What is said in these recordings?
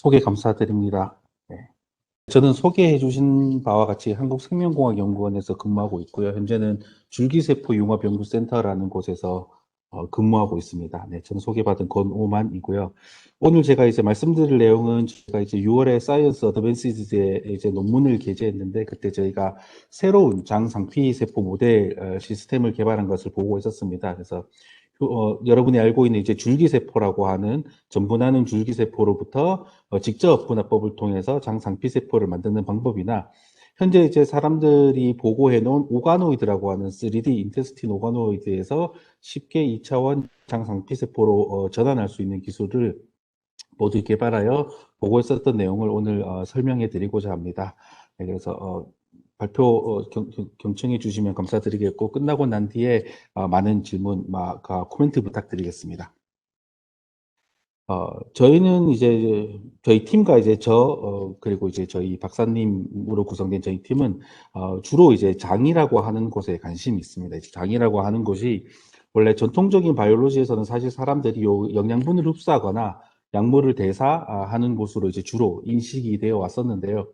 소개 감사드립니다. 네. 저는 소개해 주신 바와 같이 한국생명공학연구원에서 근무하고 있고요. 현재는 줄기세포융합연구센터라는 곳에서 근무하고 있습니다. 네, 저는 소개받은 권오만이고요. 오늘 제가 이제 말씀드릴 내용은 제가 이제 6월에 사이언스 어드밴시즈에 이제 논문을 게재했는데 그때 저희가 새로운 장상피세포 모델 시스템을 개발한 것을 보고 있었습니다. 그래서 여러분이 알고 있는 이제 줄기세포라고 하는 전분하는 줄기세포로부터 직접 분화법을 통해서 장상피세포를 만드는 방법이나 현재 이제 사람들이 보고해 놓은 오가노이드라고 하는 3D 인테스틴 오가노이드에서 쉽게 2차원 장상피세포로 전환할 수 있는 기술을 모두 개발하여 보고에 썼던 내용을 오늘 설명해 드리고자 합니다. 네, 그래서 발표 경청해 주시면 감사드리겠고 끝나고 난 뒤에 많은 질문, 코멘트 부탁드리겠습니다. 저희는 이제 저희 팀과 이제 그리고 이제 저희 박사님으로 구성된 저희 팀은 주로 이제 장이라고 하는 곳에 관심이 있습니다. 이제 장이라고 하는 곳이 원래 전통적인 바이올로지에서는 사실 사람들이 요 영양분을 흡수하거나 약물을 대사하는 곳으로 이제 주로 인식이 되어 왔었는데요.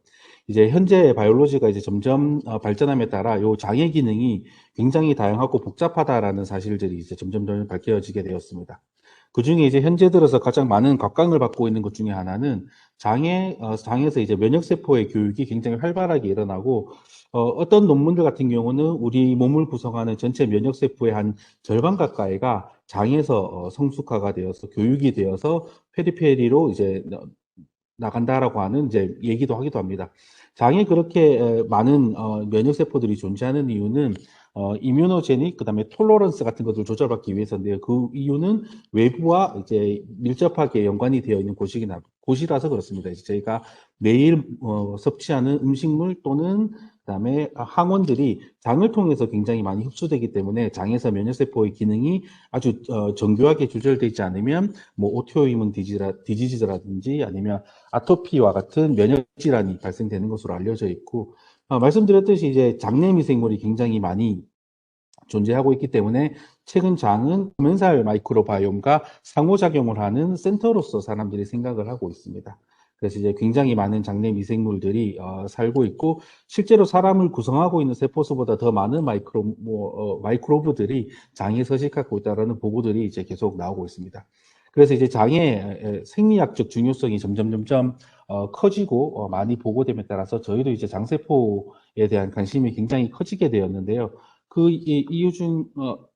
이제 현재 바이올로지가 이제 점점 발전함에 따라 요 장의 기능이 굉장히 다양하고 복잡하다라는 사실들이 이제 점점 밝혀지게 되었습니다. 그 중에 이제 현재 들어서 가장 많은 각광을 받고 있는 것 중에 하나는 장에서 이제 면역세포의 교육이 굉장히 활발하게 일어나고, 어떤 논문들 같은 경우는 우리 몸을 구성하는 전체 면역세포의 한 절반 가까이가 장에서 성숙화가 되어서 교육이 되어서 페리페리로 이제 나간다라고 하는 이제 얘기도 하기도 합니다. 장에 그렇게 많은 면역세포들이 존재하는 이유는 이뮤노제닉, 그다음에 톨러런스 같은 것을 조절받기 위해서인데요. 그 이유는 외부와 이제 밀접하게 연관이 되어 있는 곳이라서 그렇습니다. 이제 저희가 매일 섭취하는 음식물 또는 그다음에 항원들이 장을 통해서 굉장히 많이 흡수되기 때문에 장에서 면역세포의 기능이 아주 정교하게 조절되지 않으면 뭐 오토이문 디지즈라든지 아니면 아토피와 같은 면역 질환이 발생되는 것으로 알려져 있고, 말씀드렸듯이 이제 장내 미생물이 굉장히 많이 존재하고 있기 때문에 최근 장은 코멘살 마이크로바이옴과 상호작용을 하는 센터로서 사람들이 생각을 하고 있습니다. 그래서 이제 굉장히 많은 장내 미생물들이 살고 있고, 실제로 사람을 구성하고 있는 세포수보다 더 많은 마이크로브들이 장에 서식하고 있다는 보고들이 이제 계속 나오고 있습니다. 그래서 이제 장의 생리학적 중요성이 점점 커지고 많이 보고됨에 따라서 저희도 이제 장세포에 대한 관심이 굉장히 커지게 되었는데요. 이유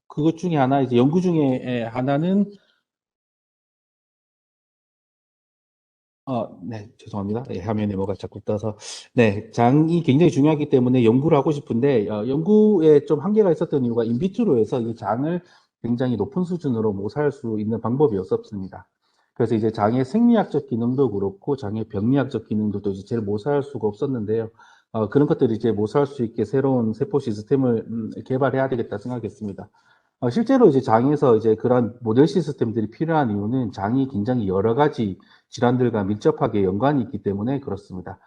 그것 중에 하나, 이제 연구 중에 하나는, 네, 죄송합니다. 예, 화면에 뭐가 자꾸 떠서. 네, 장이 굉장히 중요하기 때문에 연구를 하고 싶은데, 연구에 좀 한계가 있었던 이유가 인비트로에서 이 장을 굉장히 높은 수준으로 모사할 수 있는 방법이 없었습니다. 그래서 이제 장의 생리학적 기능도 그렇고, 장의 병리학적 기능도 이제 제일 모사할 수가 없었는데요. 그런 것들을 이제 모사할 수 있게 새로운 세포 시스템을 개발해야 되겠다 생각했습니다. 실제로 이제 장에서 이제 그런 모델 시스템들이 필요한 이유는 장이 굉장히 여러 가지 질환들과 밀접하게 연관이 있기 때문에 그렇습니다.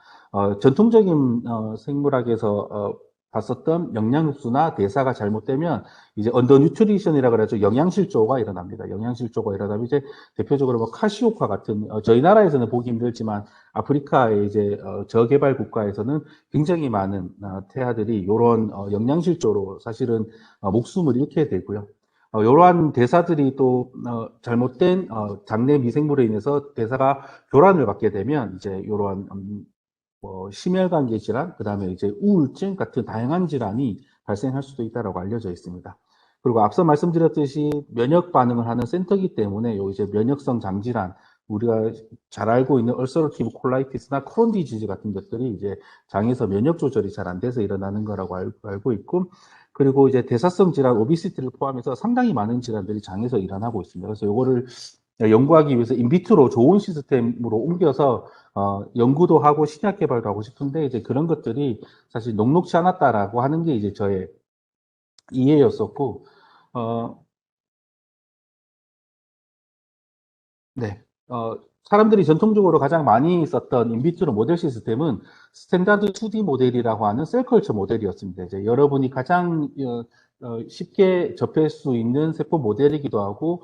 전통적인 생물학에서 봤었던 영양 흡수나 대사가 잘못되면 이제 언더 뉴트리션이라 그래서 영양실조가 일어납니다. 영양실조가 일어나면 이제 대표적으로 뭐 카시오카 같은, 저희 나라에서는 보기 힘들지만 아프리카의 이제 저개발 국가에서는 굉장히 많은 태아들이 이런 영양실조로 사실은 목숨을 잃게 되고요. 이러한 대사들이 또 잘못된 장내 미생물에 인해서 대사가 교란을 받게 되면 이제 이러한 심혈관계 질환, 그다음에 이제 우울증 같은 다양한 질환이 발생할 수도 있다고 알려져 있습니다. 그리고 앞서 말씀드렸듯이 면역 반응을 하는 센터이기 때문에 요 이제 면역성 장질환, 우리가 잘 알고 있는 얼서러티브 콜라이티스나 크론 디지즈 같은 것들이 이제 장에서 면역 조절이 잘 안 돼서 일어나는 거라고 알고 있고, 그리고 이제 대사성 질환, 오비시티를 포함해서 상당히 많은 질환들이 장에서 일어나고 있습니다. 그래서 요거를 연구하기 위해서 인비트로 좋은 시스템으로 옮겨서 연구도 하고 신약 개발도 하고 싶은데 이제 그런 것들이 사실 녹록지 않았다라고 하는 게 이제 저의 이해였었고, 어, 네. 사람들이 전통적으로 가장 많이 썼던 인비트로 모델 시스템은 스탠다드 2D 모델이라고 하는 셀컬처 모델이었습니다. 이제 여러분이 가장 쉽게 접할 수 있는 세포 모델이기도 하고,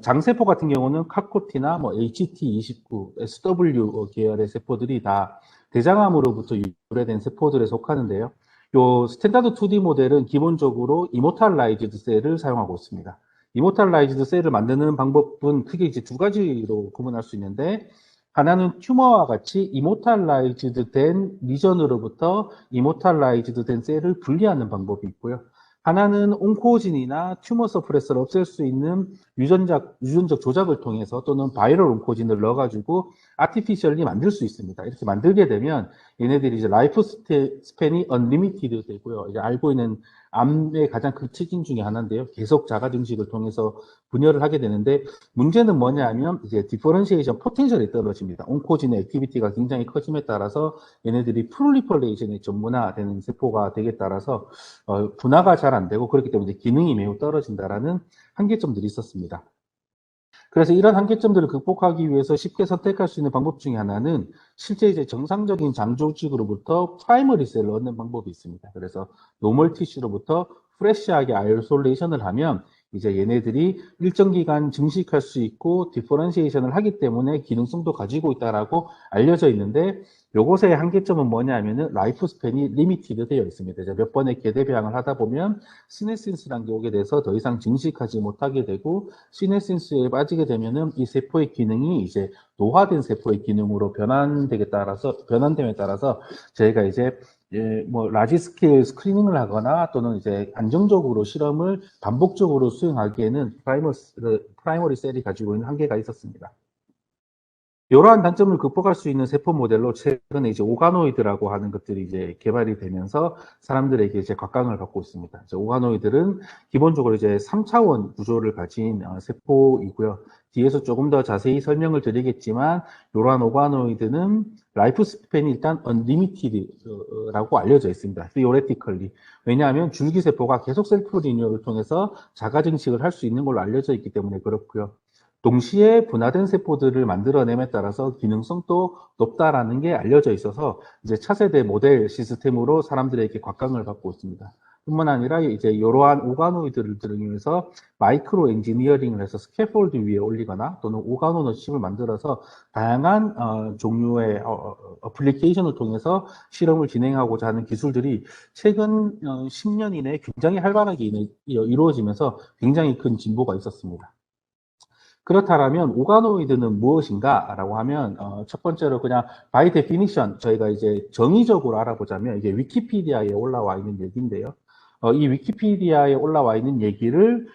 장세포 같은 경우는 카코티나 뭐 HT29, SW 계열의 세포들이 다 대장암으로부터 유래된 세포들에 속하는데요. 요 스탠다드 2D 모델은 기본적으로 이모탈라이즈드 셀을 사용하고 있습니다. 이모탈라이즈드 셀을 만드는 방법은 크게 이제 두 가지로 구분할 수 있는데, 하나는 튜머와 같이 이모탈라이즈드 된 리전으로부터 이모탈라이즈드 된 셀을 분리하는 방법이 있고요. 하나는 온코진이나 튜머 서프레서를 없앨 수 있는 유전적 조작을 통해서 또는 바이럴 온코진을 넣어가지고 아티피셜리 만들 수 있습니다. 이렇게 만들게 되면 얘네들이 이제 라이프 스팬이 언리미티드 되고요. 이제 알고 있는 암의 가장 큰 특징 중에 하나인데요. 계속 자가 증식을 통해서 분열을 하게 되는데, 문제는 뭐냐 하면 이제 디퍼런시에이션 포텐셜이 떨어집니다. 온코진의 액티비티가 굉장히 커짐에 따라서 얘네들이 프롤리퍼레이션이 전문화되는 세포가 되게 따라서 분화가 잘 안 되고, 그렇기 때문에 기능이 매우 떨어진다라는 한계점들이 있었습니다. 그래서 이런 한계점들을 극복하기 위해서 쉽게 선택할 수 있는 방법 중에 하나는 실제 이제 정상적인 장 조직으로부터 프라이머리 셀을 얻는 방법이 있습니다. 그래서 노멀 티슈로부터 프레시하게 아이솔레이션을 하면 이제 얘네들이 일정 기간 증식할 수 있고 디퍼런시에이션을 하기 때문에 기능성도 가지고 있다라고 알려져 있는데, 요것의 한계점은 뭐냐 하면은 라이프 스팬이 리미티드 되어 있습니다. 이제 몇 번의 계대 배양을 하다 보면 시네신스라는 게 오게 돼서 더 이상 증식하지 못하게 되고, 시네신스에 빠지게 되면은 이 세포의 기능이 이제 노화된 세포의 기능으로 변환됨에 따라서 저희가 이제 뭐 라지 스케일 스크리닝을 하거나 또는 이제 안정적으로 실험을 반복적으로 수행하기에는 프라이머리 셀이 가지고 있는 한계가 있었습니다. 이러한 단점을 극복할 수 있는 세포 모델로 최근에 이제 오가노이드라고 하는 것들이 이제 개발이 되면서 사람들에게 이제 각광을 받고 있습니다. 이제 오가노이드는 기본적으로 이제 3차원 구조를 가진 세포이고요. 뒤에서 조금 더 자세히 설명을 드리겠지만, 이러한 오가노이드는 라이프 스팬이 일단 언리미티드라고 알려져 있습니다. theoretically. 왜냐하면 줄기세포가 계속 셀프 리뉴얼을 통해서 자가 증식을 할 수 있는 걸로 알려져 있기 때문에 그렇고요. 동시에 분화된 세포들을 만들어냄에 따라서 기능성도 높다라는 게 알려져 있어서 이제 차세대 모델 시스템으로 사람들에게 각광을 받고 있습니다. 뿐만 아니라 이제 이러한 오가노이드를 이용해서 마이크로 엔지니어링을 해서 스캐폴드 위에 올리거나 또는 오가노 너십을 만들어서 다양한 종류의 어플리케이션을 통해서 실험을 진행하고자 하는 기술들이 최근 10년 이내에 굉장히 활발하게 이루어지면서 굉장히 큰 진보가 있었습니다. 그렇다면 오가노이드는 무엇인가라고 하면 첫 번째로 그냥 바이 데피니션 저희가 이제 정의적으로 알아보자면 이게 위키피디아에 올라와 있는 얘기인데요. 이 위키피디아에 올라와 있는 얘기를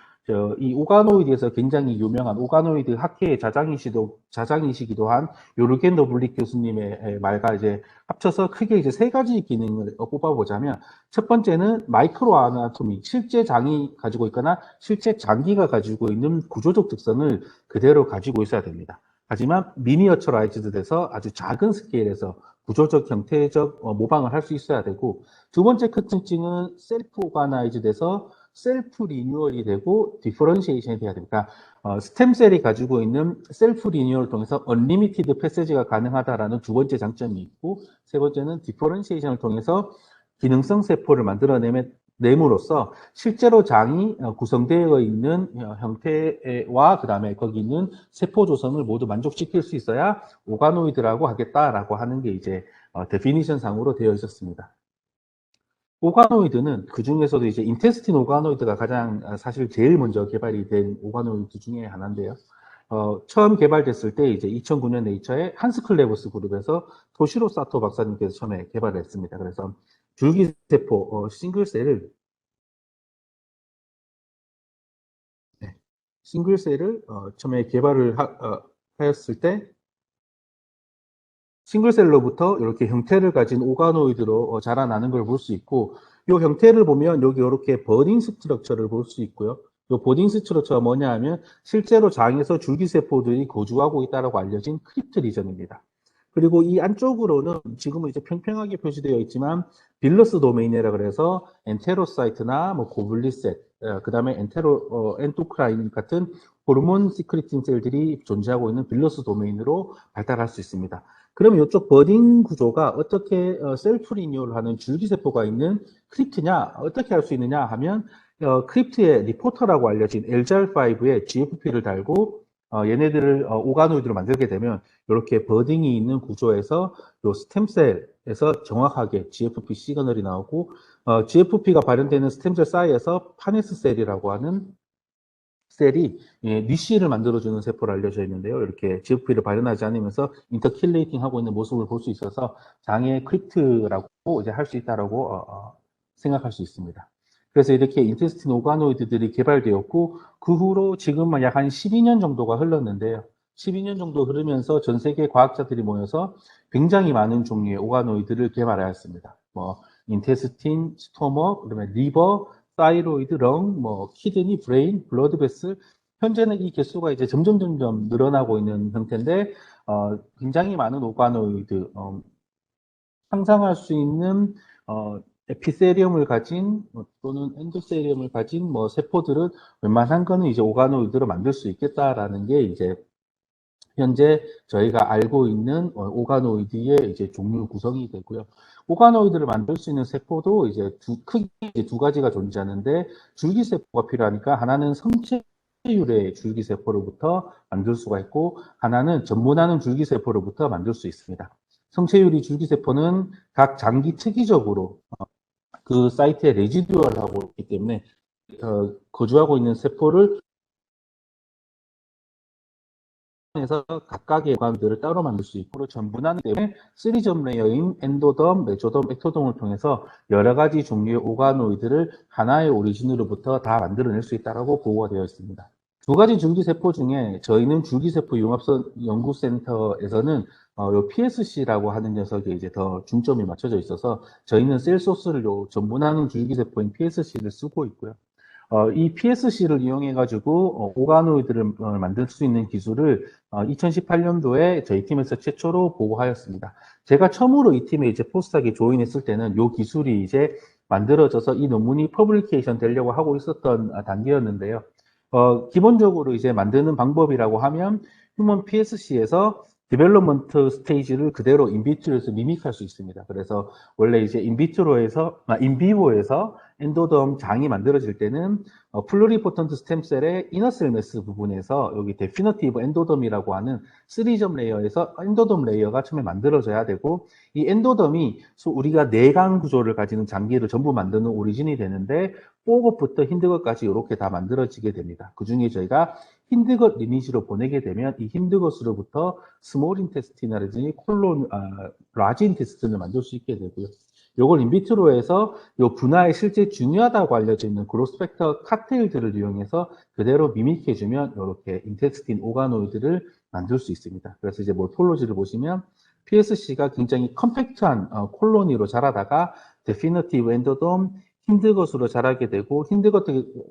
이 오가노이드에서 굉장히 유명한 오가노이드 학회의 자장이시기도 한 요르겐 더블릭 교수님의 말과 이제 합쳐서 크게 이제 세 가지 기능을 뽑아보자면, 첫 번째는 마이크로 아나토미, 실제 장이 가지고 있거나 실제 장기가 가지고 있는 구조적 특성을 그대로 가지고 있어야 됩니다. 하지만 미니어처라이즈드 돼서 아주 작은 스케일에서 구조적 형태적 모방을 할 수 있어야 되고, 두 번째 큰 특징은 셀프 오가나이즈 돼서 셀프 리뉴얼이 되고 디퍼런시에이션이 돼야 됩니다. 스템셀이 가지고 있는 셀프 리뉴얼을 통해서 언리미티드 패세지가 가능하다라는 두 번째 장점이 있고, 세 번째는 디퍼런시에이션을 통해서 기능성 세포를 만들어냄으로써 실제로 장이 구성되어 있는 형태와 그 다음에 거기 있는 세포 조성을 모두 만족시킬 수 있어야 오가노이드라고 하겠다라고 하는 게 이제 데피니션 상으로 되어 있었습니다. 오가노이드는 그 중에서도 이제 인테스틴 오가노이드가 가장 사실 제일 먼저 개발이 된 오가노이드 중에 하나인데요. 처음 개발됐을 때 이제 2009년 네이처의 한스클레버스 그룹에서 토시로 사토 박사님께서 처음에 개발을 했습니다. 그래서 줄기세포 싱글셀을 처음에 개발을 하였을 때 싱글셀로부터 이렇게 형태를 가진 오가노이드로 자라나는 걸 볼 수 있고, 이 형태를 보면 여기 이렇게 버딩 스트럭처를 볼 수 있고요. 이 버딩 스트럭처가 뭐냐 하면 실제로 장에서 줄기세포들이 거주하고 있다고 알려진 크립트 리전입니다. 그리고 이 안쪽으로는 지금은 이제 평평하게 표시되어 있지만 빌러스 도메인이라 그래서 엔테로사이트나 뭐 고블리셋, 그 다음에 엔토크라인 같은 호르몬 시크리팅 셀들이 존재하고 있는 빌러스 도메인으로 발달할 수 있습니다. 그럼 이쪽 버딩 구조가 어떻게 셀프 리뉴얼 하는 줄기세포가 있는 크립트냐, 어떻게 할 수 있느냐 하면 크립트의 리포터라고 알려진 LGR5에 GFP를 달고 얘네들을 오가노이드로 만들게 되면 이렇게 버딩이 있는 구조에서 요 스템셀에서 정확하게 GFP 시그널이 나오고 GFP가 발현되는 스템셀 사이에서 파네스 셀이라고 하는 셀이 니시를 만들어주는 세포로 알려져 있는데요. 이렇게 GFP를 발현하지 않으면서 인터킬레이팅 하고 있는 모습을 볼 수 있어서 장애 크립트라고 이제 할 수 있다라고 생각할 수 있습니다. 그래서 이렇게 인테스틴 오가노이드들이 개발되었고 그 후로 지금은 약 한 12년 정도가 흘렀는데요. 12년 정도 흐르면서 전 세계 과학자들이 모여서 굉장히 많은 종류의 오가노이드를 개발하였습니다. 뭐 인테스틴, 스토머, 그다음에 리버, 사이로이드, 렁, 뭐 키드니, 브레인, 블러드 베슬 현재는 이 개수가 이제 점점 늘어나고 있는 형태인데 굉장히 많은 오가노이드 상상할 수 있는 에피세리움을 가진 또는 엔도세리움을 가진 뭐 세포들은 웬만한 거는 이제 오가노이드로 만들 수 있겠다라는 게 이제 현재 저희가 알고 있는 오가노이드의 이제 종류 구성이 되고요. 오가노이드를 만들 수 있는 세포도 이제 크게 두 가지가 존재하는데 줄기세포가 필요하니까 하나는 성체율의 줄기세포로부터 만들 수가 있고 하나는 전문하는 줄기세포로부터 만들 수 있습니다. 성체율이 줄기세포는 각 장기 특이적으로 그 사이트에 레지듀얼하고 있기 때문에 거주하고 있는 세포를 에서 각각의 오감들을 따로 만들 수 있고 전분하기 때문에 3점 레이어인 엔도덤, 메조덤, 엑토덤을 통해서 여러 가지 종류의 오가노이드를 하나의 오리진으로부터 다 만들어낼 수 있다고 보고가 되어 있습니다. 두 가지 줄기세포 중에 저희는 줄기세포 융합선 연구센터에서는 요 PSC라고 하는 녀석에 이제 더 중점이 맞춰져 있어서 저희는 셀 소스를 요 전분하는 줄기세포인 PSC를 쓰고 있고요. 이 PSC를 이용해가지고 오가노이드를 만들 수 있는 기술을 2018년도에 저희 팀에서 최초로 보고하였습니다. 제가 처음으로 이 팀에 이제 포스닥에 조인했을 때는 이 기술이 이제 만들어져서 이 논문이 퍼블리케이션 되려고 하고 있었던 단계였는데요. 기본적으로 이제 만드는 방법이라고 하면 휴먼 PSC에서 디벨롭먼트 스테이지를 그대로 인비트로에서 미믹할 수 있습니다. 그래서 원래 이제 인비보에서 엔도덤 장이 만들어질 때는 플루리포턴트 스템셀의 이너셀 매스 부분에서 여기 데피너티브 엔도덤이라고 하는 3점 레이어에서 엔도덤 레이어가 처음에 만들어져야 되고 이 엔도덤이 우리가 내강 구조를 가지는 장기를 전부 만드는 오리진이 되는데 뽀것부터 힌드것까지 이렇게 다 만들어지게 됩니다. 그 중에 저희가 힌드것 리니지로 보내게 되면 이 힌드것으로부터 스몰 인테스티나라든지 라지 인테스틴을 만들 수 있게 되고요. 요걸 인비트로에서 요 분화에 실제 중요하다고 알려져 있는 그로스펙터 칵테일들을 이용해서 그대로 미믹해주면 이렇게 인테스틴 오가노이드를 만들 수 있습니다. 그래서 이제 모톨로지를 보시면 PSC가 굉장히 컴팩트한 콜로니로 자라다가 데피너티브 엔도돔, 힌드것으로 자라게 되고 힌드것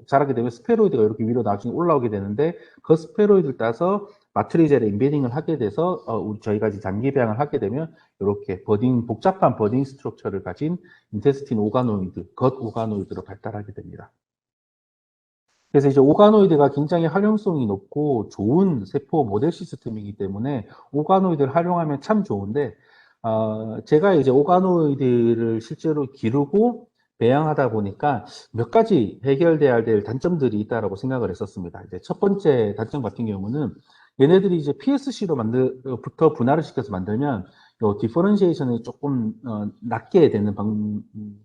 자라게 되면 스페로이드가 이렇게 위로 나중에 올라오게 되는데 그 스페로이드를 따서 마트리젤에 인베딩을 하게 돼서 저희가 이제 장기 배양을 하게 되면 이렇게 복잡한 버딩 스트럭처를 가진 인테스틴 오가노이드, 겉 오가노이드로 발달하게 됩니다. 그래서 이제 오가노이드가 굉장히 활용성이 높고 좋은 세포 모델 시스템이기 때문에 오가노이드를 활용하면 참 좋은데 제가 이제 오가노이드를 실제로 기르고 배양하다 보니까 몇 가지 해결돼야 될 단점들이 있다라고 생각을 했었습니다. 이제 첫 번째 단점 같은 경우는 얘네들이 이제 PSC로 부터 분할을 시켜서 만들면 요 디퍼런시에이션이 조금 낮게 되는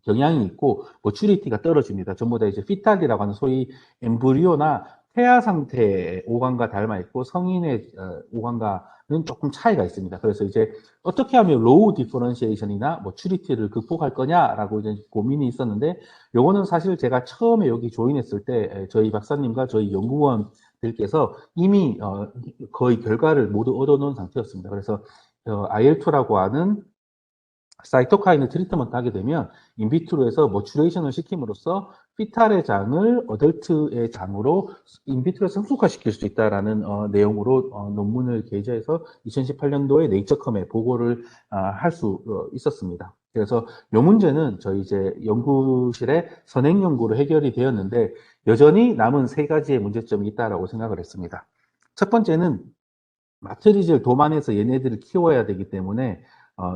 경향이 있고 머추리티가 떨어집니다. 전부 다 이제 피탈이라고 하는 소위 엠브리오나 태아 상태의 오감과 닮아 있고 성인의 오감과는 조금 차이가 있습니다. 그래서 이제 어떻게 하면 로우 디퍼런시에이션이나 머추리티를 극복할 거냐라고 이제 고민이 있었는데 요거는 사실 제가 처음에 여기 조인했을 때 저희 박사님과 저희 연구원들께서 이미 거의 결과를 모두 얻어놓은 상태였습니다. 그래서 IL2라고 하는 사이토카인을 트리트먼트 하게 되면 인비트로에서 머추레이션을 시킴으로써 피탈의 장을 어덜트의 장으로 인비트로에서 성숙화시킬 수 있다라는 내용으로 논문을 게재해서 2018년도에 네이처컴에 보고를 할 수 있었습니다. 그래서 이 문제는 저희 이제 연구실의 선행 연구로 해결이 되었는데 여전히 남은 세 가지의 문제점이 있다라고 생각을 했습니다. 첫 번째는 마트리젤 도만에서 얘네들을 키워야 되기 때문에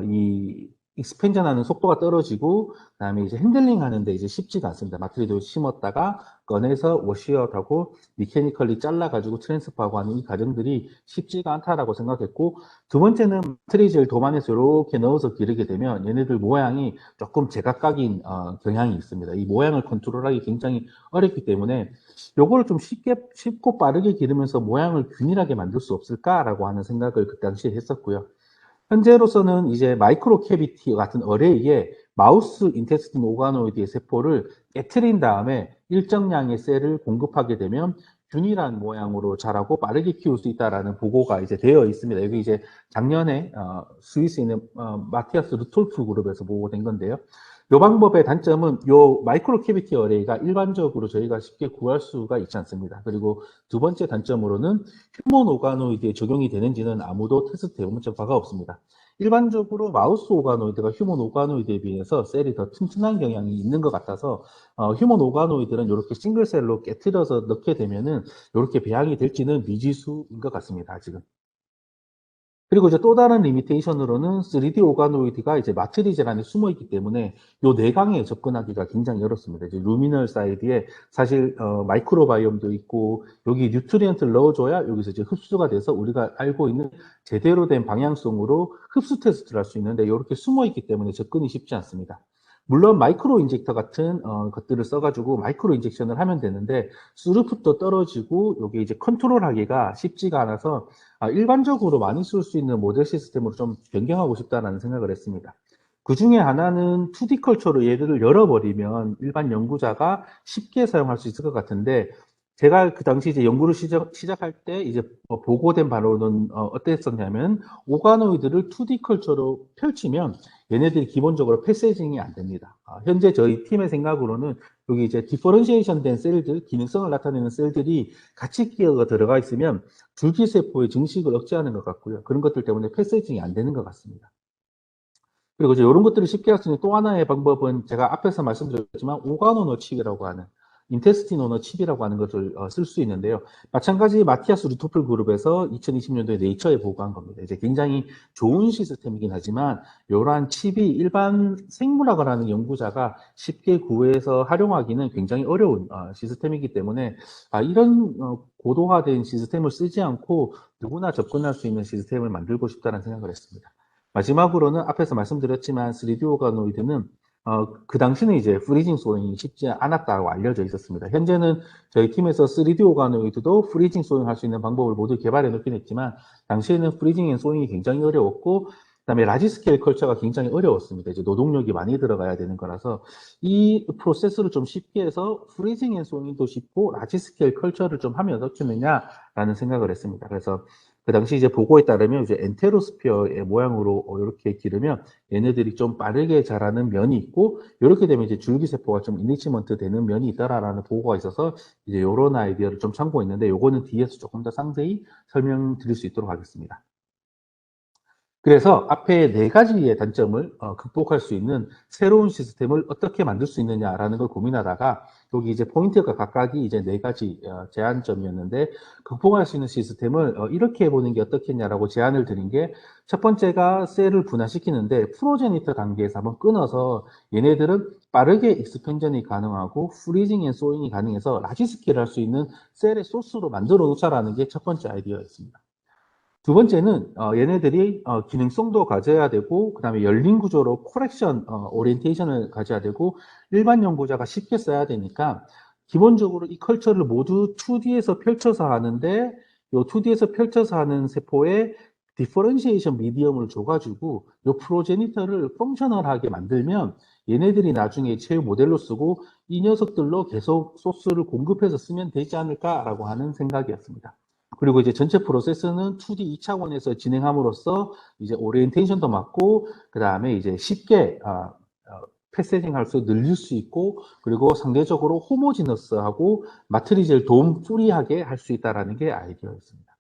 이 익스펜전 하는 속도가 떨어지고, 그다음에 이제 핸들링 하는데 이제 쉽지가 않습니다. 마트리도 심었다가 꺼내서 워시아웃하고 미케니컬리 잘라가지고 트랜스퍼하고 하는 이 과정들이 쉽지가 않다라고 생각했고, 두 번째는 마트리즈를 도마에서 이렇게 넣어서 기르게 되면 얘네들 모양이 조금 제각각인 경향이 있습니다. 이 모양을 컨트롤하기 굉장히 어렵기 때문에 요거를 좀 쉽고 빠르게 기르면서 모양을 균일하게 만들 수 없을까라고 하는 생각을 그 당시에 했었고요. 현재로서는 이제 마이크로 캐비티 같은 어레이에 마우스 인테스틴 오가노이드의 세포를 깨트린 다음에 일정량의 셀을 공급하게 되면 균일한 모양으로 자라고 빠르게 키울 수 있다라는 보고가 이제 되어 있습니다. 여기 이제 작년에 스위스에 있는 마티아스 루톨프 그룹에서 보고된 건데요. 이 방법의 단점은 이 마이크로 캐비티 어레이가 일반적으로 저희가 쉽게 구할 수가 있지 않습니다. 그리고 두 번째 단점으로는 휴먼 오가노이드에 적용이 되는지는 아무도 테스트 해본 바가 없습니다. 일반적으로 마우스 오가노이드가 휴먼 오가노이드에 비해서 셀이 더 튼튼한 경향이 있는 것 같아서 휴먼 오가노이드는 이렇게 싱글셀로 깨트려서 넣게 되면은 이렇게 배양이 될지는 미지수인 것 같습니다. 아직은. 그리고 이제 또 다른 리미테이션으로는 3D 오가노이드가 이제 마트리즈 안에 숨어 있기 때문에 요 내강에 접근하기가 굉장히 어렵습니다. 이제 루미널 사이드에 사실 마이크로바이옴도 있고 여기 뉴트리언트를 넣어줘야 여기서 이제 흡수가 돼서 우리가 알고 있는 제대로 된 방향성으로 흡수 테스트를 할 수 있는데 이렇게 숨어 있기 때문에 접근이 쉽지 않습니다. 물론 마이크로 인젝터 같은 것들을 써가지고 마이크로 인젝션을 하면 되는데 스루풋도 떨어지고 여기 이제 컨트롤하기가 쉽지가 않아서 일반적으로 많이 쓸 수 있는 모델 시스템으로 좀 변경하고 싶다는 생각을 했습니다. 그 중에 하나는 2D 컬처로 얘들을 열어버리면 일반 연구자가 쉽게 사용할 수 있을 것 같은데 제가 그 당시 이제 연구를 시작할 때 이제 보고된 바로는 어땠었냐면 오가노이드를 2D 컬처로 펼치면 얘네들이 기본적으로 패세징이 안 됩니다. 현재 저희 팀의 생각으로는 여기 이제 디퍼런시에이션 된 셀들, 기능성을 나타내는 셀들이 같이 끼어가 들어가 있으면 줄기세포의 증식을 억제하는 것 같고요. 그런 것들 때문에 패세징이 안 되는 것 같습니다. 그리고 이제 이런 것들을 쉽게 할 수 있는 또 하나의 방법은 제가 앞에서 말씀드렸지만 오가노노 칩이라고 하는 인테스티노너 칩이라고 하는 것을 쓸 수 있는데요. 마찬가지 마티아스 루토플 그룹에서 2020년도에 네이처에 보고한 겁니다. 이제 굉장히 좋은 시스템이긴 하지만 이러한 칩이 일반 생물학을 하는 연구자가 쉽게 구해서 활용하기는 굉장히 어려운 시스템이기 때문에 이런 고도화된 시스템을 쓰지 않고 누구나 접근할 수 있는 시스템을 만들고 싶다는 생각을 했습니다. 마지막으로는 앞에서 말씀드렸지만 3D 오가노이드는 그 당시는 이제 프리징 소잉이 쉽지 않았다고 알려져 있었습니다. 현재는 저희 팀에서 3D 오가노이드도 프리징 소잉 할 수 있는 방법을 모두 개발해 놓긴 했지만 당시에는 프리징 앤 소잉이 굉장히 어려웠고 그다음에 라지 스케일 컬처가 굉장히 어려웠습니다. 이제 노동력이 많이 들어가야 되는 거라서 이 프로세스를 좀 쉽게 해서 프리징 앤 소잉도 쉽고 라지 스케일 컬처를 좀 하면 어떻겠느냐라는 생각을 했습니다. 그래서 그 당시 이제 보고에 따르면 이제 엔테로스피어의 모양으로 이렇게 기르면 얘네들이 좀 빠르게 자라는 면이 있고 이렇게 되면 이제 줄기세포가 좀 이니치먼트 되는 면이 있다라는 보고가 있어서 이제 이런 아이디어를 좀 참고했는데 요거는 뒤에서 조금 더 상세히 설명드릴 수 있도록 하겠습니다. 그래서 앞에 네 가지의 단점을 극복할 수 있는 새로운 시스템을 어떻게 만들 수 있느냐라는 걸 고민하다가 여기 이제 포인트가 각각이 이제 네 가지 제안점이었는데 극복할 수 있는 시스템을 이렇게 해보는 게 어떻겠냐라고 제안을 드린 게 첫 번째가 셀을 분화시키는데 프로제니터 단계에서 한번 끊어서 얘네들은 빠르게 익스펜전이 가능하고 프리징 앤 소잉이 가능해서 라지 스케일 할 수 있는 셀의 소스로 만들어 놓자라는 게 첫 번째 아이디어였습니다. 두 번째는 얘네들이 기능성도 가져야 되고 그다음에 열린 구조로 코렉션 오리엔테이션을 가져야 되고 일반 연구자가 쉽게 써야 되니까 기본적으로 이 컬처를 모두 2D에서 펼쳐서 하는데 이 2D에서 펼쳐서 하는 세포에 디퍼런시에이션 미디엄을 줘가지고 이 프로제니터를 펑셔널하게 만들면 얘네들이 나중에 제휴 모델로 쓰고 이 녀석들로 계속 소스를 공급해서 쓰면 되지 않을까라고 하는 생각이었습니다. 그리고 이제 전체 프로세스는 2D 2차원에서 진행함으로써 이제 오리엔테이션도 맞고 그 다음에 이제 쉽게 패세징 할 수 늘릴 수 있고 그리고 상대적으로 호모지너스하고 마트리즈를 도움 프리하게 할 수 있다라는 게 아이디어였습니다.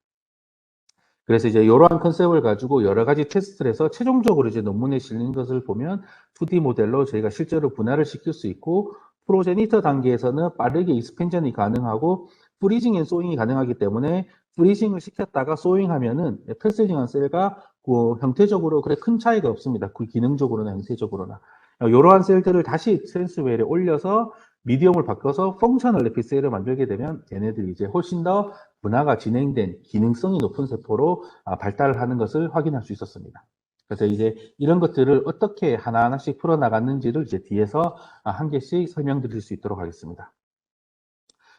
그래서 이제 이러한 컨셉을 가지고 여러 가지 테스트를 해서 최종적으로 이제 논문에 실린 것을 보면 2D 모델로 저희가 실제로 분할을 시킬 수 있고 프로제니터 단계에서는 빠르게 익스펜전이 가능하고 프리징 앤 소잉이 가능하기 때문에 프리징을 시켰다가 소잉하면은 패세징한 셀과 그 형태적으로 그래 큰 차이가 없습니다. 그 기능적으로나 형태적으로나. 이러한 셀들을 다시 센스웨일에 올려서 미디엄을 바꿔서 펑셔널 에피셀을 만들게 되면 얘네들이 이제 훨씬 더 분화가 진행된 기능성이 높은 세포로 발달을 하는 것을 확인할 수 있었습니다. 그래서 이제 이런 것들을 어떻게 하나하나씩 풀어나갔는지를 이제 뒤에서 한 개씩 설명드릴 수 있도록 하겠습니다.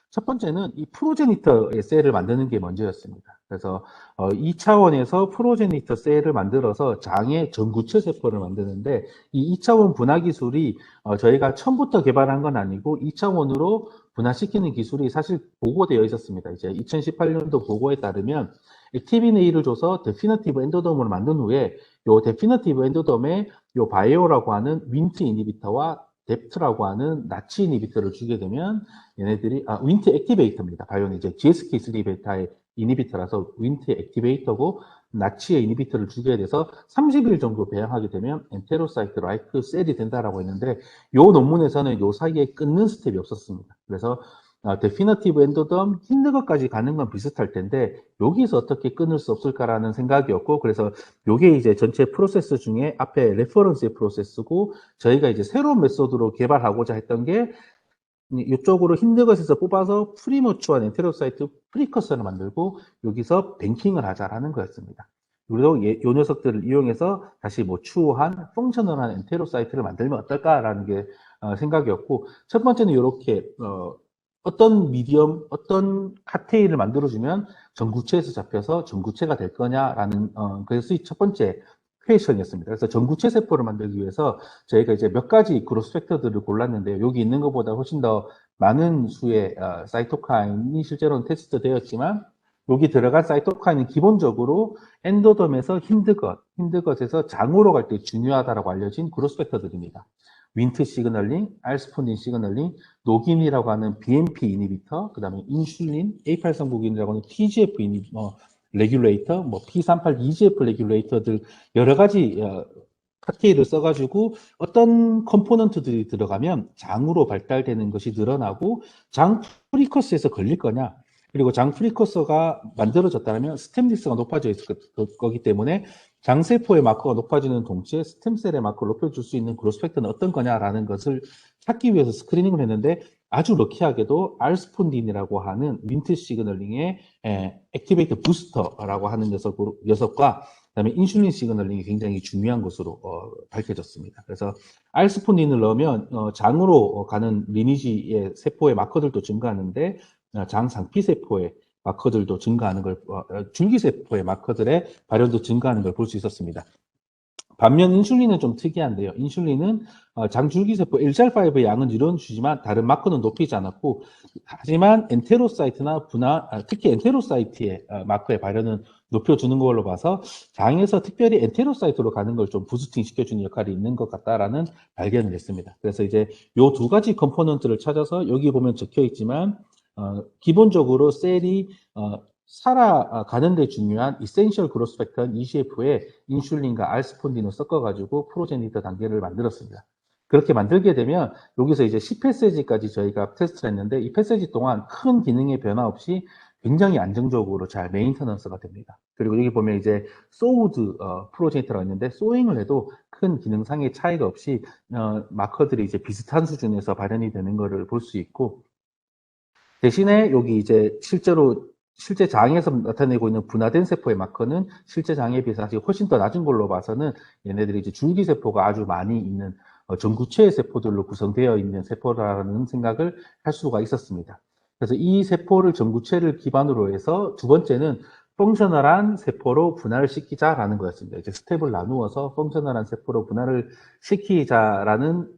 첫 번째는 이 프로제니터 셀을 만드는 게 먼저였습니다. 그래서 이 차원에서 프로제니터 셀을 만들어서 장의 전구체 세포를 만드는데 이 2차원 분화 기술이 저희가 처음부터 개발한 건 아니고 2차원으로 분화시키는 기술이 사실 보고되어 있었습니다. 이제 2018년도 보고에 따르면 액티빈 A를 줘서 데피너티브 엔도돔을 만든 후에 요 데피너티브 엔도돔에 요 바이오라고 하는 윈트 이니비터와 뎁트라고 하는 나치 이니비터를 주게 되면 얘네들이 윈트 액티베이터입니다. 바이오는 이제 GSK3 베타의 이니비터라서 윈트 액티베이터고 나치의 이니비터를 주게 돼서 30일 정도 배양하게 되면 엔테로사이트 라이크 셀이 된다라고 했는데 이 논문에서는 이 사이에 끊는 스텝이 없었습니다. 그래서 데피너티브 엔도덤 힘든 것까지 가는 건 비슷할 텐데 여기서 어떻게 끊을 수 없을까라는 생각이었고 그래서 요게 이제 전체 프로세스 중에 앞에 레퍼런스의 프로세스고 저희가 이제 새로운 메소드로 개발하고자 했던 게 이쪽으로 힘든 것에서 뽑아서 프리머추한 엔테로사이트 프리커서를 만들고 여기서 뱅킹을 하자라는 거였습니다. 그리고 요 녀석들을 이용해서 다시 뭐 추후한 펑셔널한 엔테로사이트를 만들면 어떨까라는 게 생각이었고 첫 번째는 이렇게 어떤 미디엄, 어떤 칵테일을 만들어주면 전구체에서 잡혀서 전구체가 될 거냐라는 그래서 첫 번째 퀘이션이었습니다. 그래서 전구체 세포를 만들기 위해서 저희가 이제 몇 가지 그로스 팩터들을 골랐는데요. 여기 있는 것보다 훨씬 더 많은 수의 사이토카인이 실제로는 테스트 되었지만 여기 들어간 사이토카인은 기본적으로 엔도덤에서 힘드것에서 장으로 갈 때 중요하다고 알려진 그로스 팩터들입니다. 윈트 시그널링, 알스폰딘 시그널링, 노긴이라고 하는 BMP 이니비터, 그 다음에 인슐린, A8성부긴이라고 하는 TGF 레귤레이터, 뭐 P38 EGF 레귤레이터들 여러 가지 칵테일을 써가지고 어떤 컴포넌트들이 들어가면 장으로 발달되는 것이 늘어나고 장 프리커스에서 걸릴 거냐 그리고 장 프리커서가 만들어졌다면 스템디스가 높아져 있을 거기 때문에 장세포의 마커가 높아지는 동시에 스템셀의 마커를 높여줄 수 있는 그로스펙터는 어떤 거냐라는 것을 찾기 위해서 스크리닝을 했는데 아주 럭키하게도 알스폰딘이라고 하는 윈트 시그널링의 액티베이터 부스터라고 하는 녀석과 그다음에 인슐린 시그널링이 굉장히 중요한 것으로 밝혀졌습니다. 그래서 알스폰딘을 넣으면 장으로 가는 리니지의 세포의 마커들도 증가하는데 장 상피세포의 마커들도 증가하는 걸, 줄기세포의 마커들의 발현도 증가하는 걸 볼 수 있었습니다. 반면 인슐린은 좀 특이한데요. 인슐린은 장줄기세포 LGR5의 양은 늘어주지만 다른 마커는 높이지 않았고 하지만 엔테로사이트나 특히 엔테로사이트의 마커의 발현은 높여주는 걸로 봐서 장에서 특별히 엔테로사이트로 가는 걸 좀 부스팅 시켜주는 역할이 있는 것 같다라는 발견을 했습니다. 그래서 이제 요 두 가지 컴포넌트를 찾아서 여기 보면 적혀 있지만 기본적으로 셀이 살아가는 데 중요한 이센셜 그로스 팩터인 EGF에 인슐린과 알스폰딘을 섞어가지고 프로제니터 단계를 만들었습니다. 그렇게 만들게 되면 여기서 이제 10패세지까지 저희가 테스트를 했는데 이 패세지 동안 큰 기능의 변화 없이 굉장히 안정적으로 잘 메인터넌스가 됩니다. 그리고 여기 보면 이제 소우드 프로제니터가 있는데 소잉을 해도 큰 기능상의 차이가 없이 마커들이 이제 비슷한 수준에서 발현이 되는 것을 볼 수 있고 대신에 여기 이제 실제 장에서 나타내고 있는 분화된 세포의 마커는 실제 장에 비해서 사실 훨씬 더 낮은 걸로 봐서는 얘네들이 이제 줄기세포가 아주 많이 있는 전구체의 세포들로 구성되어 있는 세포라는 생각을 할 수가 있었습니다. 그래서 이 세포를 전구체를 기반으로 해서 두 번째는 펑셔널한 세포로 분할을 시키자라는 거였습니다. 이제 스텝을 나누어서 펑셔널한 세포로 분할을 시키자라는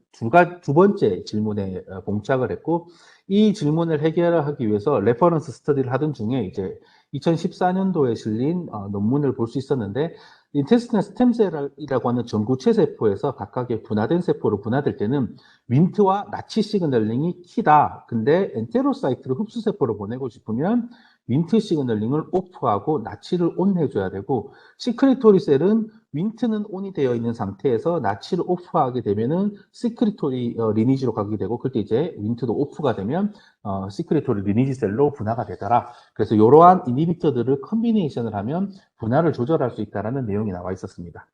두 번째 질문에 봉착을 했고 이 질문을 해결하기 위해서 레퍼런스 스터디를 하던 중에 이제 2014년도에 실린 논문을 볼 수 있었는데 인테스티널 스템셀이라고 하는 전구체 세포에서 각각의 분화된 세포로 분화될 때는 윈트와 나치 시그널링이 키다. 근데 엔테로사이트를 흡수 세포로 보내고 싶으면 윈트 시그널링을 오프하고 나치를 온 해줘야 되고, 시크리토리 셀은 윈트는 온이 되어 있는 상태에서 나치를 오프하게 되면은 시크리토리 리니지로 가게 되고, 그때 이제 윈트도 오프가 되면 시크리토리 리니지 셀로 분화가 되더라. 그래서 이러한 이니비터들을 컨비네이션을 하면 분화를 조절할 수 있다는 내용이 나와 있었습니다.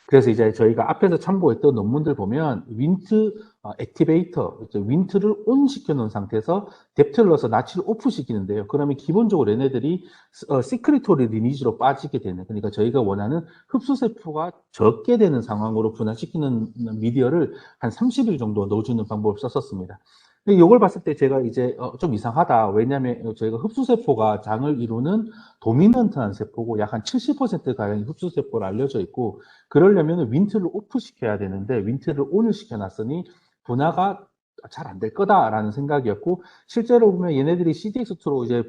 그래서 이제 저희가 앞에서 참고했던 논문들 보면 윈트 액티베이터, 윈트를 온 시켜놓은 상태에서 뎁트를 넣어서 나치를 오프 시키는데요. 그러면 기본적으로 얘네들이 시크리토리 리니지로 빠지게 되는, 그러니까 저희가 원하는 흡수세포가 적게 되는 상황으로 분화시키는 미디어를 한 30일 정도 넣어주는 방법을 썼었습니다. 근데 이걸 봤을 때 제가 이제 좀 이상하다. 왜냐하면 저희가 흡수세포가 장을 이루는 도미넌트한 세포고 약 한 70%가량이 흡수세포로 알려져 있고, 그러려면 윈트를 오프 시켜야 되는데 윈트를 온을 시켜놨으니 분화가 잘 안 될 거다라는 생각이었고, 실제로 보면 얘네들이 CDX2로 이제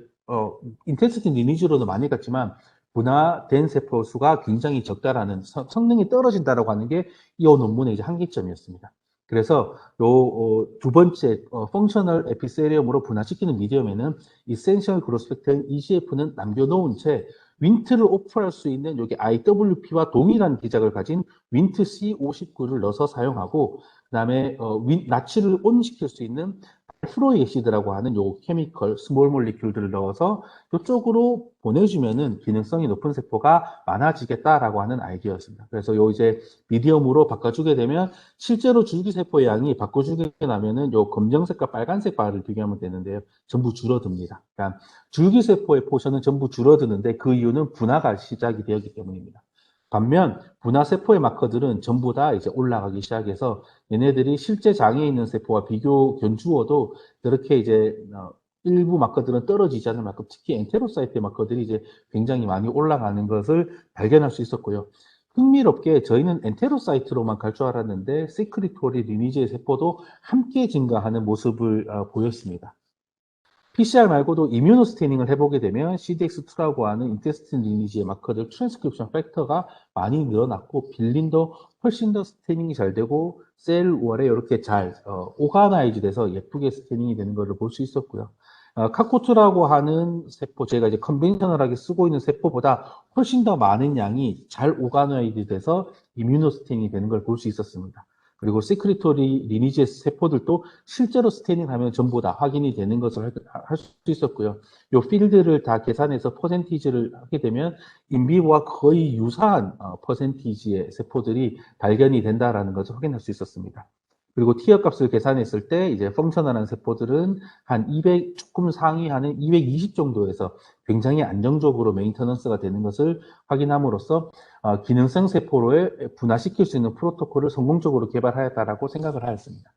인텐시티 리니지로도 많이 갔지만 분화된 세포 수가 굉장히 적다라는, 성능이 떨어진다라고 하는 게 이 논문의 이제 한계점이었습니다. 그래서 요 두 번째 펑셔널 에피세리움으로 분화시키는 미디엄에는 이센셜 그로스펙트인 EGF는 남겨놓은 채 윈트를 오프할 수 있는 여기 IWP와 동일한 기작을 가진 윈트 C59를 넣어서 사용하고, 그다음에 나치를 온시킬 수 있는 프로에시드라고 하는 요 케미컬 스몰 몰리큘들을 넣어서 이쪽으로 보내주면은 기능성이 높은 세포가 많아지겠다라고 하는 아이디어였습니다. 그래서 요 이제 미디엄으로 바꿔주게 되면 실제로 줄기세포의 양이 바꿔주게 되면은 요 검정색과 빨간색 바를 비교하면 되는데요. 전부 줄어듭니다. 그러니까 줄기세포의 포션은 전부 줄어드는데 그 이유는 분화가 시작이 되었기 때문입니다. 반면 분화세포의 마커들은 전부 다 이제 올라가기 시작해서 얘네들이 실제 장에 있는 세포와 비교 견주어도 그렇게 이제 일부 마커들은 떨어지지 않는 마커, 특히 엔테로사이트의 마커들이 이제 굉장히 많이 올라가는 것을 발견할 수 있었고요. 흥미롭게 저희는 엔테로사이트로만 갈 줄 알았는데 시크리토리 리니지의 세포도 함께 증가하는 모습을 보였습니다. PCR 말고도 이뮤노 스테이닝을 해보게 되면 CDX2라고 하는 인테스틴 리니지의 마커들 트랜스크립션 팩터가 많이 늘어났고, 빌린도 훨씬 더 스테이닝이 잘 되고 셀 월에 이렇게 잘 오가나이즈 돼서 예쁘게 스테이닝이 되는 것을 볼 수 있었고요. 카코트라고 하는 세포, 제가 이제 컨벤셔널하게 쓰고 있는 세포보다 훨씬 더 많은 양이 잘 오가나이즈 돼서 이뮤노 스테이닝이 되는 걸 볼 수 있었습니다. 그리고 시크리토리 리니지 세포들도 실제로 스테이닝하면 전부 다 확인이 되는 것을 할 수 있었고요. 이 필드를 다 계산해서 퍼센티지를 하게 되면 인비보와 거의 유사한 퍼센티지의 세포들이 발견이 된다라는 것을 확인할 수 있었습니다. 그리고 티어 값을 계산했을 때 이제 펑셔널한 세포들은 한 200 조금 상위하는 220 정도에서 굉장히 안정적으로 메인터넌스가 되는 것을 확인함으로써 기능성 세포로에 분화시킬 수 있는 프로토콜을 성공적으로 개발하였다라고 생각을 하였습니다.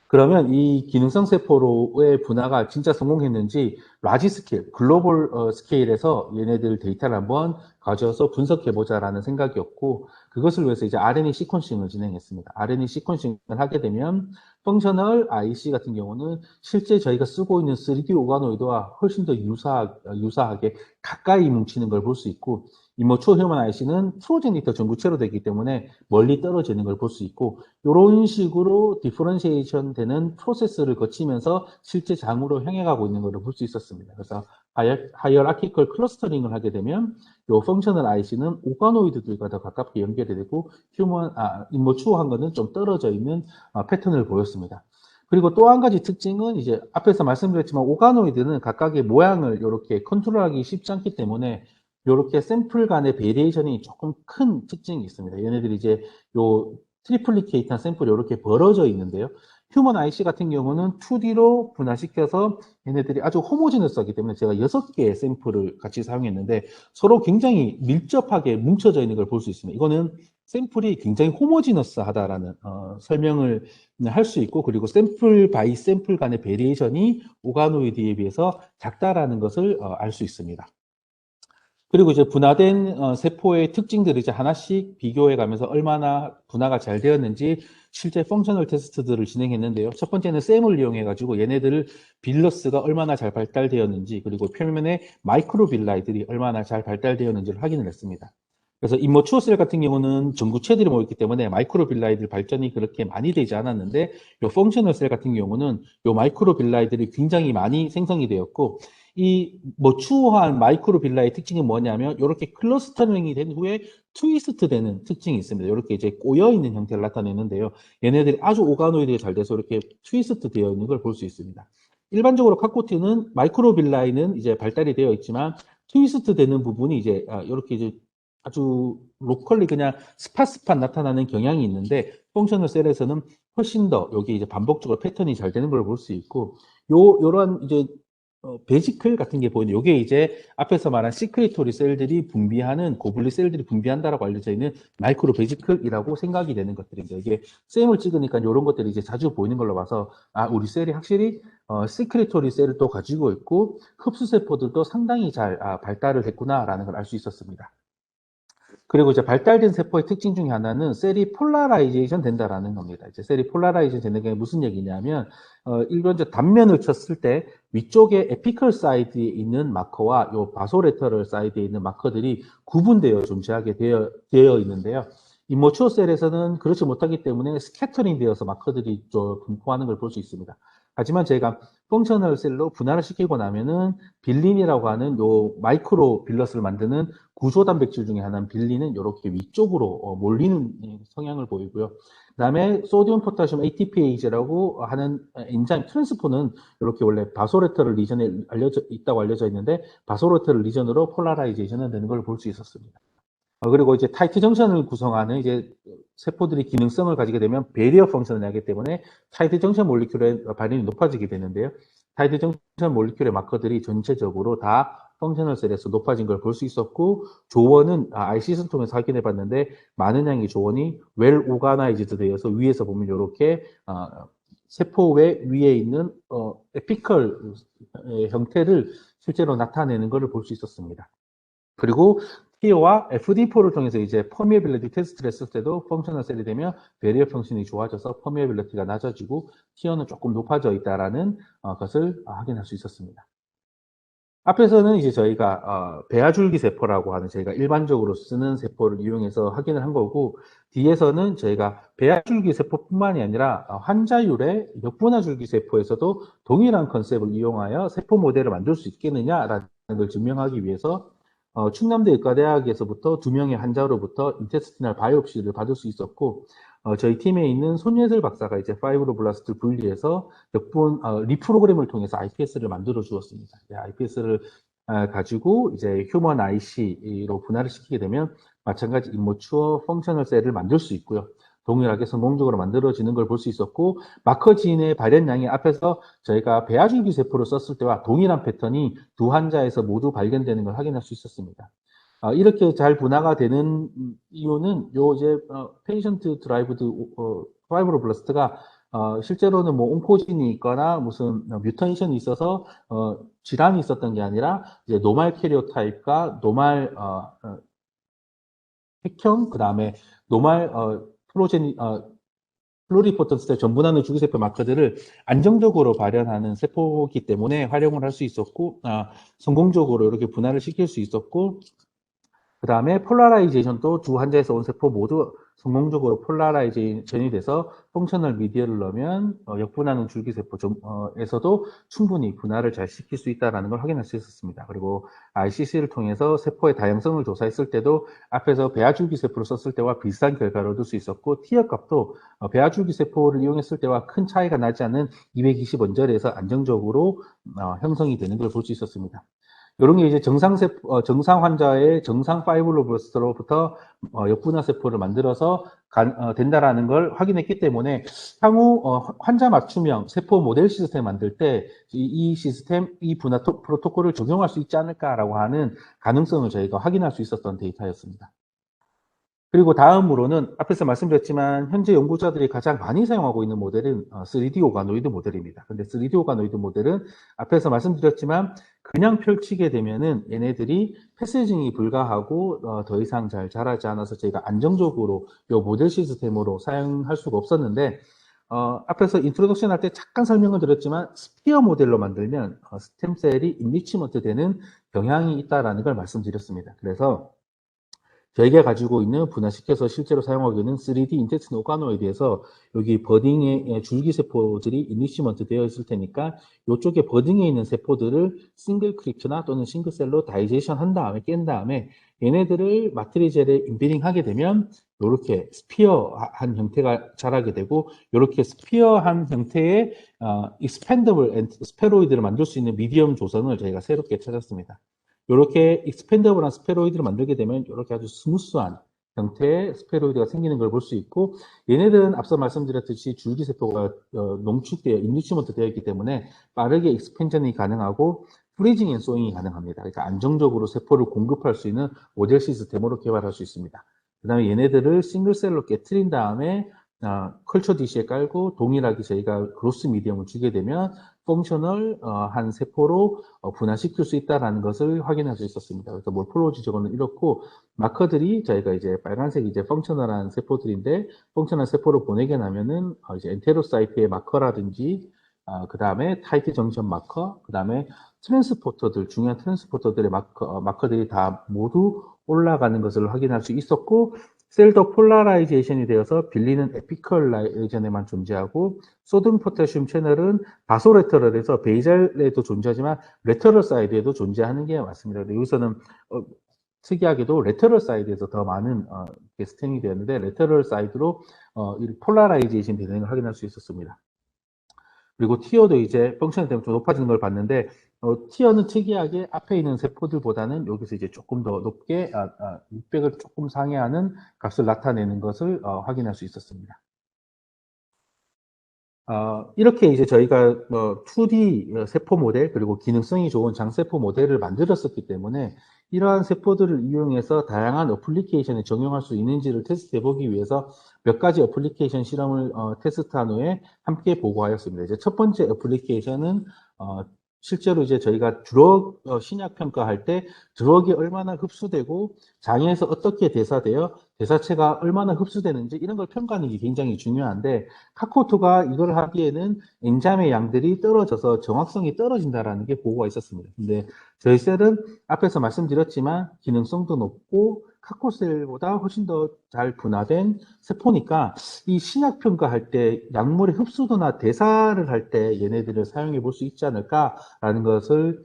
그러면 이 기능성 세포로의 분화가 진짜 성공했는지 라지 스케일, 글로벌 스케일에서 얘네들 데이터를 한번 가져와서 분석해보자라는 생각이었고, 그것을 위해서 이제 RNA 시퀀싱을 진행했습니다. RNA 시퀀싱을 하게 되면 펑셔널 IC 같은 경우는 실제 저희가 쓰고 있는 3D 오가노이드와 훨씬 더 유사하게 가까이 뭉치는 걸 볼 수 있고, 이모초 휴먼 IC는 프로제니터 전구체로 되기 때문에 멀리 떨어지는 걸 볼 수 있고, 이런 식으로 디퍼런시에이션 되는 프로세스를 거치면서 실제 장으로 향해 가고 있는 것을 볼 수 있었습니다. 그래서 하이어라키컬 클러스터링을 하게 되면 이 펑셔널 IC는 오가노이드들과 더 가깝게 연결이 되고 인모추어한 거는 좀 떨어져 있는 패턴을 보였습니다. 그리고 또 한 가지 특징은 이제 앞에서 말씀드렸지만 오가노이드는 각각의 모양을 이렇게 컨트롤하기 쉽지 않기 때문에 이렇게 샘플 간의 베리에이션이 조금 큰 특징이 있습니다. 얘네들이 이제 요 트리플리케이트한 샘플이 이렇게 벌어져 있는데요. 휴먼 IC 같은 경우는 2D로 분화시켜서 얘네들이 아주 호모지너스하기 때문에 제가 6개의 샘플을 같이 사용했는데 서로 굉장히 밀접하게 뭉쳐져 있는 걸 볼 수 있습니다. 이거는 샘플이 굉장히 호모지너스하다라는 설명을 할 수 있고, 그리고 샘플 바이 샘플 간의 베리에이션이 오가노이드에 비해서 작다라는 것을 알 수 있습니다. 그리고 이제 분화된 세포의 특징들을 이제 하나씩 비교해 가면서 얼마나 분화가 잘 되었는지 실제 펑셔널 테스트들을 진행했는데요. 첫 번째는 셈을 이용해 가지고 얘네들을 빌러스가 얼마나 잘 발달되었는지, 그리고 표면에 마이크로빌라이들이 얼마나 잘 발달되었는지를 확인을 했습니다. 그래서 임머추어 셀 같은 경우는 전구체들이 모였기 때문에 마이크로빌라이들 발전이 그렇게 많이 되지 않았는데 요 펑셔널 셀 같은 경우는 요 마이크로빌라이들이 굉장히 많이 생성이 되었고 이 머추어한 마이크로빌라의 특징은 뭐냐면 이렇게 클러스터링이 된 후에 트위스트 되는 특징이 있습니다. 이렇게 이제 꼬여 있는 형태를 나타내는데요. 얘네들이 아주 오가노이드가 잘 돼서 이렇게 트위스트 되어 있는 걸 볼 수 있습니다. 일반적으로 카코티는 마이크로빌라이는 이제 발달이 되어 있지만 트위스트 되는 부분이 이제 이렇게 이제 아주 로컬리 그냥 스팟스팟 나타나는 경향이 있는데 펑셔널 셀에서는 훨씬 더 여기 이제 반복적으로 패턴이 잘 되는 걸 볼 수 있고 요런 이제 베지클 같은 게 보이는 요게 이제 앞에서 말한 시크리토리 셀들이 분비하는 고블리 셀들이 분비한다라고 알려져 있는 마이크로 베지클이라고 생각이 되는 것들입니다. 이게 셈을 찍으니까 이런 것들이 이제 자주 보이는 걸로 봐서 우리 셀이 확실히 시크리토리 셀을 또 가지고 있고 흡수 세포들도 상당히 잘 발달을 했구나라는 걸 알 수 있었습니다. 그리고 이제 발달된 세포의 특징 중에 하나는 셀이 폴라라이제이션 된다라는 겁니다. 이제 셀이 폴라라이제이션 되는 게 무슨 얘기냐면, 일반적 단면을 쳤을 때 위쪽에 에피컬 사이드에 있는 마커와 요 바소레터럴 사이드에 있는 마커들이 구분되어 존재하게 되어 있는데요. 임머추어 셀에서는 그렇지 못하기 때문에 스캐터링 되어서 마커들이 좀 분포하는 걸 볼 수 있습니다. 하지만 제가 펑셔널 셀로 분할을 시키고 나면은 빌린이라고 하는 요 마이크로 빌러스를 만드는 구조 단백질 중에 하나인 빌린은 이렇게 위쪽으로 몰리는 성향을 보이고요. 그다음에 소디움 포타슘 ATPase라고 하는 엔자임 트랜스포는 이렇게 원래 바소레터럴 리전에 있다고 알려져 있는데 바소레터럴 리전으로 폴라라이제이션은 되는 걸 볼 수 있었습니다. 그리고 이제 타이트 정션을 구성하는 이제 세포들이 기능성을 가지게 되면 배리어 펑션을 하기 때문에 타이트 정션 몰리큘의 발현이 높아지게 되는데요. 타이트 정션 몰리큘의 마커들이 전체적으로 다 펑셔널 셀에서 높아진 걸 볼 수 있었고 조원은 RCS를 통해서 확인해 봤는데 많은 양의 조원이 웰 오가나이즈드 되어서 위에서 보면 이렇게 세포 위에 있는 에피컬 형태를 실제로 나타내는 것을 볼 수 있었습니다. 그리고 티어와 FD4를 통해서 이제 퍼미에빌리티 테스트를 했을 때도 펑셔널 셀이 되면 베리어 펑션이 좋아져서 퍼미에빌리티가 낮아지고 티어는 조금 높아져 있다라는 것을 확인할 수 있었습니다. 앞에서는 이제 저희가 배아줄기 세포라고 하는 저희가 일반적으로 쓰는 세포를 이용해서 확인을 한 거고 뒤에서는 저희가 배아줄기 세포뿐만이 아니라 환자율의 역분화줄기 세포에서도 동일한 컨셉을 이용하여 세포 모델을 만들 수 있겠느냐라는 걸 증명하기 위해서 충남대 의과대학에서부터 2명의 환자로부터 인테스티널 바이옵시를 받을 수 있었고 저희 팀에 있는 손예슬 박사가 이제 파이브로블라스트 분리해서 역분 리프로그램을 통해서 IPS를 만들어 주었습니다. IPS를 가지고 이제 휴먼 IC로 분할을 시키게 되면 마찬가지 임머추어 펑셔널 셀을 만들 수 있고요. 동일하게 성공적으로 만들어지는 걸 볼 수 있었고 마커 지인의 발현량이 앞에서 저희가 배아줄기 세포를 썼을 때와 동일한 패턴이 두 환자에서 모두 발견되는 걸 확인할 수 있었습니다. 이렇게 잘 분화가 되는 이유는 요 이제 페이션트 드라이브드 파이브로블라스트가 실제로는 뭐 온코진이 있거나 무슨 뮤테이션이 있어서 질환이 있었던 게 아니라 이제 노말 캐리오타입과 노말 핵형 그다음에 노말 플로리포턴스 전분하는 주기세포 마커들을 안정적으로 발현하는 세포이기 때문에 활용을 할 수 있었고 성공적으로 이렇게 분할을 시킬 수 있었고 그 다음에 폴라라이제이션도 두 환자에서 온 세포 모두 성공적으로 폴라라이제이션이 돼서 펑셔널 미디어를 넣으면 역분하는 줄기세포에서도 충분히 분할을 잘 시킬 수 있다는 걸 확인할 수 있었습니다. 그리고 ICC를 통해서 세포의 다양성을 조사했을 때도 앞에서 배아줄기세포를 썼을 때와 비슷한 결과를 얻을 수 있었고 티어 값도 배아줄기세포를 이용했을 때와 큰 차이가 나지 않은 220원절에서 안정적으로 형성이 되는 걸 볼 수 있었습니다. 이런 게 이제 정상 환자의 정상 파이브로블라스트로부터 역분화 세포를 만들어서 된다라는 걸 확인했기 때문에 향후 환자 맞춤형 세포 모델 시스템 만들 때 이 시스템, 이 분화 프로토콜을 적용할 수 있지 않을까라고 하는 가능성을 저희가 확인할 수 있었던 데이터였습니다. 그리고 다음으로는 앞에서 말씀드렸지만 현재 연구자들이 가장 많이 사용하고 있는 모델은 3D 오가노이드 모델입니다. 근데 3D 오가노이드 모델은 앞에서 말씀드렸지만 그냥 펼치게 되면은 얘네들이 패세징이 불가하고 더 이상 잘 자라지 않아서 저희가 안정적으로 이 모델 시스템으로 사용할 수가 없었는데 앞에서 인트로덕션 할 때 잠깐 설명을 드렸지만 스피어 모델로 만들면 스템셀이 인리치먼트 되는 경향이 있다라는 걸 말씀드렸습니다. 그래서 저희가 가지고 있는 분화시켜서 실제로 사용하고 있는 3D 인텍스틴 오가노이드에서 여기 버딩의 줄기세포들이 이니시먼트 되어 있을 테니까 이쪽에 버딩에 있는 세포들을 싱글 크립트나 또는 싱글셀로 다이제이션 한 다음에 깬 다음에 얘네들을 마트리젤에 인비딩 하게 되면 이렇게 스피어한 형태가 자라게 되고 이렇게 스피어한 형태의 익스펜더블 스페로이드를 만들 수 있는 미디엄 조선을 저희가 새롭게 찾았습니다. 이렇게 익스펜더블한 스페로이드를 만들게 되면 이렇게 아주 스무스한 형태의 스페로이드가 생기는 걸 볼 수 있고 얘네들은 앞서 말씀드렸듯이 줄기세포가 농축되어 인리치먼트 되어 있기 때문에 빠르게 익스펜전이 가능하고 프리징 앤 소잉이 가능합니다. 그러니까 안정적으로 세포를 공급할 수 있는 모델 시스템으로 개발할 수 있습니다. 그 다음에 얘네들을 싱글셀로 깨트린 다음에 컬처 디시에 깔고 동일하게 저희가 그로스 미디엄을 주게 되면 펑셔널 한 세포로 분화시킬 수 있다는 것을 확인할 수 있었습니다. 그래서 몰폴로지 저거는 이렇고 마커들이 저희가 이제 빨간색 이제 펑셔널한 세포들인데 펑셔널 세포를 보내게 나면은 이제 엔테로사이트의 마커라든지 그 다음에 타이트 정션 마커, 그 다음에 트랜스포터들 중요한 트랜스포터들의 마커들이 다 모두 올라가는 것을 확인할 수 있었고 셀도 폴라라이제이션이 되어서 빌리는 에피컬 라이전에만 존재하고 소듐 포타슘 채널은 바소레터럴에서 베이잘에도 존재하지만 레터럴 사이드에도 존재하는 게 맞습니다. 여기서는 특이하게도 레터럴 사이드에서 더 많은 스팅이 되었는데 레터럴 사이드로 폴라라이제이션 되는 걸 확인할 수 있었습니다. 그리고 티어도 이제 펑션이 되면 좀 높아지는 걸 봤는데 티어는 특이하게 앞에 있는 세포들보다는 여기서 이제 조금 더 높게 600을 조금 상회하는 값을 나타내는 것을 확인할 수 있었습니다. 이렇게 이제 저희가 2D 세포 모델 그리고 기능성이 좋은 장세포 모델을 만들었었기 때문에 이러한 세포들을 이용해서 다양한 어플리케이션에 적용할 수 있는지를 테스트해 보기 위해서 몇 가지 어플리케이션 실험을 테스트한 후에 함께 보고하였습니다. 이제 첫 번째 어플리케이션은 실제로 이제 저희가 드럭 신약 평가할 때 드럭이 얼마나 흡수되고 장에서 어떻게 대사되어 대사체가 얼마나 흡수되는지 이런 걸 평가하는 게 굉장히 중요한데 카코투가 이걸 하기에는 엔자임의 양들이 떨어져서 정확성이 떨어진다라는 게 보고가 있었습니다. 근데 저희 셀은 앞에서 말씀드렸지만 기능성도 높고 카코셀보다 훨씬 더 잘 분화된 세포니까 이 신약 평가할 때 약물의 흡수도나 대사를 할 때 얘네들을 사용해 볼 수 있지 않을까라는 것을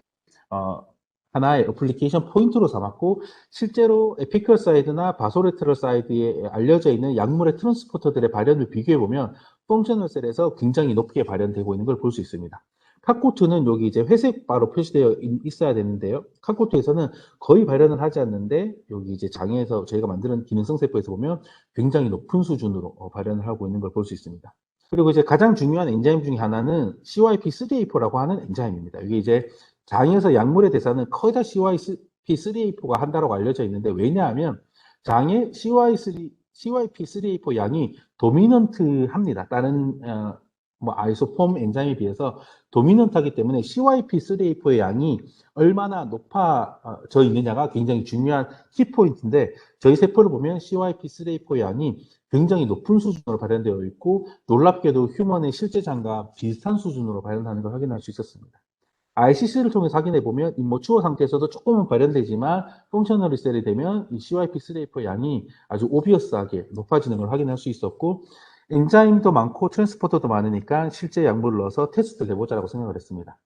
하나의 어플리케이션 포인트로 삼았고 실제로 에피컬 사이드나 바소레트럴 사이드에 알려져 있는 약물의 트랜스포터들의 발현을 비교해 보면 펑셔널 셀에서 굉장히 높게 발현되고 있는 걸 볼 수 있습니다. 카코투는 여기 이제 회색 바로 표시되어 있어야 되는데요. 카코투에서는 거의 발현을 하지 않는데 여기 이제 장에서 저희가 만드는 기능성 세포에서 보면 굉장히 높은 수준으로 발현을 하고 있는 걸 볼 수 있습니다. 그리고 이제 가장 중요한 엔자임 중에 하나는 CYP3A4라고 하는 엔자임입니다. 이게 이제 장에서 약물의 대사는 거의 다 CYP3A4가 한다고 알려져 있는데 왜냐하면 장의 CYP3A4 양이 도미넌트합니다. 다른 아이소폼 엔자임에 비해서 도미넌트하기 때문에 CYP3A4의 양이 얼마나 높아져 있느냐가 굉장히 중요한 키포인트인데 저희 세포를 보면 CYP3A4 양이 굉장히 높은 수준으로 발현되어 있고 놀랍게도 휴먼의 실제 장과 비슷한 수준으로 발현하는 걸 확인할 수 있었습니다. RCC를 통해서 확인해 보면 임모추어 상태에서도 조금은 발현되지만 펑셔널 리셀이 되면 이 CYP3A4 양이 아주 오비어스하게 높아지는 걸 확인할 수 있었고 엔자임도 많고 트랜스포터도 많으니까 실제 약물을 넣어서 테스트를 해보자라고 생각을 했습니다.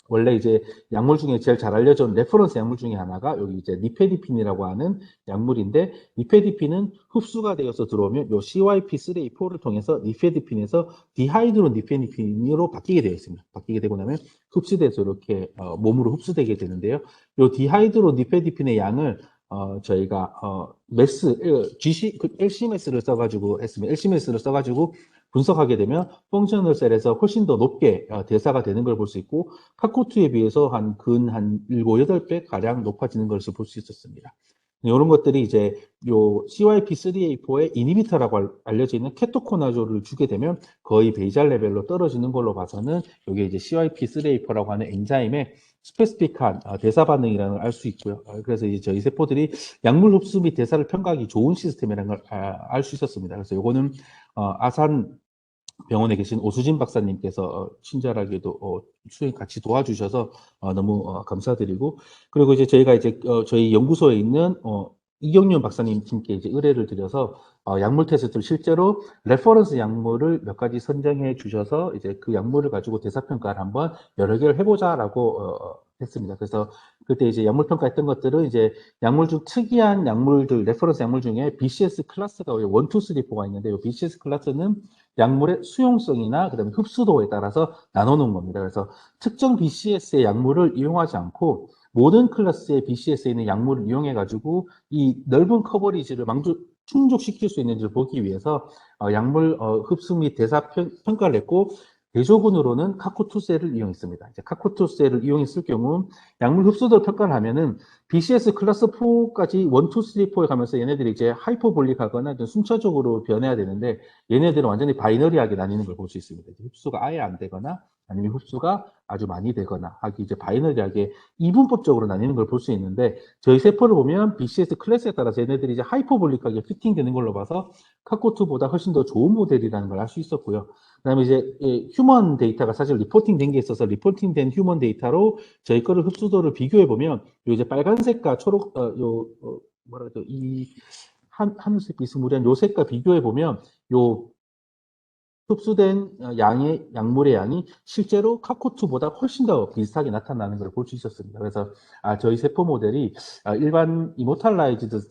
원래 이제 약물 중에 제일 잘 알려져 있는 레퍼런스 약물 중에 하나가 여기 이제 니페디핀이라고 하는 약물인데 니페디핀은 흡수가 되어서 들어오면 요 CYP3A4를 통해서 니페디핀에서 디하이드로 니페디핀으로 바뀌게 되어 있습니다. 바뀌게 되고 나면 흡수돼서 이렇게 몸으로 흡수되게 되는데요. 요 디하이드로 니페디핀의 양을 저희가 LCMS를 써가지고 했으면 LCMS를 써가지고 분석하게 되면 펑셔널 셀에서 훨씬 더 높게 대사가 되는 걸 볼 수 있고 카코투에 비해서 한 7, 8배 가량 높아지는 것을 볼 수 있었습니다. 이런 것들이 이제 요 CYP3A4의 이니비터라고 알려져 있는 케토코나졸을 주게 되면 거의 베이잘 레벨로 떨어지는 걸로 봐서는 이게 이제 CYP3A4라고 하는 엔자임의 스페시픽한 대사 반응이라는 걸 알 수 있고요. 그래서 이제 저희 세포들이 약물 흡수 및 대사를 평가하기 좋은 시스템이라는 걸 알 수 있었습니다. 그래서 요거는 아산 병원에 계신 오수진 박사님께서 친절하게도 수행 같이 도와주셔서 너무 감사드리고 그리고 이제 저희가 이제 저희 연구소에 있는 이경윤 박사님 팀께 이제 의뢰를 드려서 약물 테스트를 실제로 레퍼런스 약물을 몇 가지 선정해 주셔서 이제 그 약물을 가지고 대사평가를 한번 여러 개를 해보자라고 했습니다. 그래서 그때 이제 약물 평가했던 것들은 이제 약물 중 특이한 약물들, 레퍼런스 약물 중에 BCS 클래스가 1, 2, 3, 4가 있는데, 이 BCS 클래스는 약물의 수용성이나 그다음에 흡수도에 따라서 나눠놓은 겁니다. 그래서 특정 BCS의 약물을 이용하지 않고 모든 클래스의 BCS에 있는 약물을 이용해가지고 이 넓은 커버리지를 충족시킬 수 있는지를 보기 위해서 약물 흡수 및 대사 평가를 했고, 대조군으로는 카코투셀을 이용했습니다. 이제 카코투셀을 이용했을 경우 약물 흡수도를 평가를 하면은 BCS 클래스 4까지 1, 2, 3, 4에 가면서 얘네들이 이제 하이퍼볼릭하거나 좀 순차적으로 변해야 되는데, 얘네들은 완전히 바이너리하게 나뉘는 걸 볼 수 있습니다. 흡수가 아예 안 되거나 아니면 흡수가 아주 많이 되거나 하기 이제 바이너리하게 이분법적으로 나뉘는 걸 볼 수 있는데, 저희 세포를 보면 BCS 클래스에 따라서 얘네들이 이제 하이퍼볼릭하게 피팅되는 걸로 봐서 카코투보다 훨씬 더 좋은 모델이라는 걸 알 수 있었고요. 그다음에 이제 휴먼 데이터가 사실 리포팅 된 게 있어서 리포팅 된 휴먼 데이터로 저희 거를 흡수도를 비교해 보면 요 이제 빨간색과 초록 뭐라 그러죠? 이 하늘색 비스무리한 요 색과 비교해 보면 요 흡수된 약물의 양이 실제로 카코투보다 훨씬 더 비슷하게 나타나는 걸 볼 수 있었습니다. 그래서 저희 세포 모델이 일반 이모탈라이즈드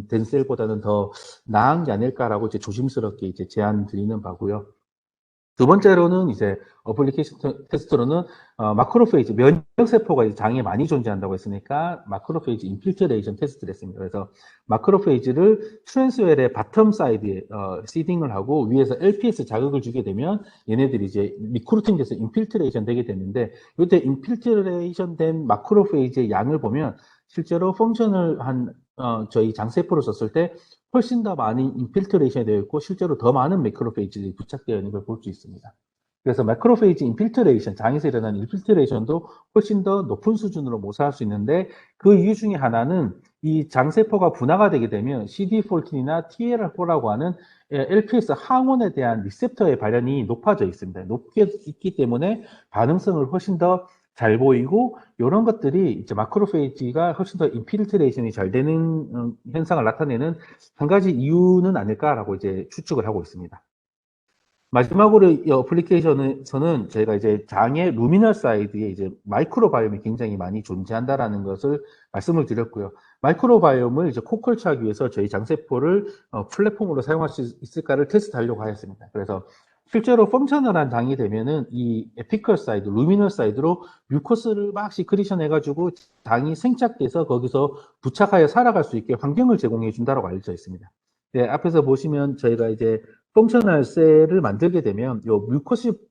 된 셀보다는 더 나은 게 아닐까라고 이제 조심스럽게 이제 제안 드리는 바고요. 두 번째로는 이제 어플리케이션 테스트로는 마크로페이지 면역세포가 이제 장에 많이 존재한다고 했으니까 마크로페이지 인필트레이션 테스트를 했습니다. 그래서 마크로페이지를 트랜스웰의 바텀 사이드에 시딩을 하고 위에서 LPS 자극을 주게 되면 얘네들이 이제 리크루팅돼서 인필트레이션 되게 되는데, 이때 인필트레이션 된 마크로페이지의 양을 보면 실제로 펑션을 한 저희 장세포를 썼을 때 훨씬 더 많이 인필트레이션이 되어 있고 실제로 더 많은 매크로페이지들이 부착되어 있는 걸 볼 수 있습니다. 그래서 매크로페이지 인필트레이션, 장에서 일어나는 인필트레이션도 훨씬 더 높은 수준으로 모사할 수 있는데, 그 이유 중에 하나는 이 장세포가 분화가 되게 되면 CD14이나 TLR4라고 하는 LPS 항원에 대한 리셉터의 발현이 높아져 있습니다. 높게 있기 때문에 반응성을 훨씬 더 잘 보이고, 이런 것들이 이제 마크로페이지가 훨씬 더 인필트레이션이 잘 되는 현상을 나타내는 한 가지 이유는 아닐까라고 이제 추측을 하고 있습니다. 마지막으로 이 어플리케이션에서는 저희가 이제 장의 루미널 사이드에 이제 마이크로바이옴이 굉장히 많이 존재한다라는 것을 말씀을 드렸고요. 마이크로바이옴을 이제 코컬처하기 위해서 저희 장세포를 플랫폼으로 사용할 수 있을까를 테스트하려고 하였습니다. 그래서 실제로 펑셔널한 장이 되면은 이 에피컬 사이드, 루미널 사이드로 뮤커스를 막 시크리션 해가지고 장이 생착돼서 거기서 부착하여 살아갈 수 있게 환경을 제공해 준다고 알려져 있습니다. 네, 앞에서 보시면 저희가 이제 펑셔널 셀을 만들게 되면 요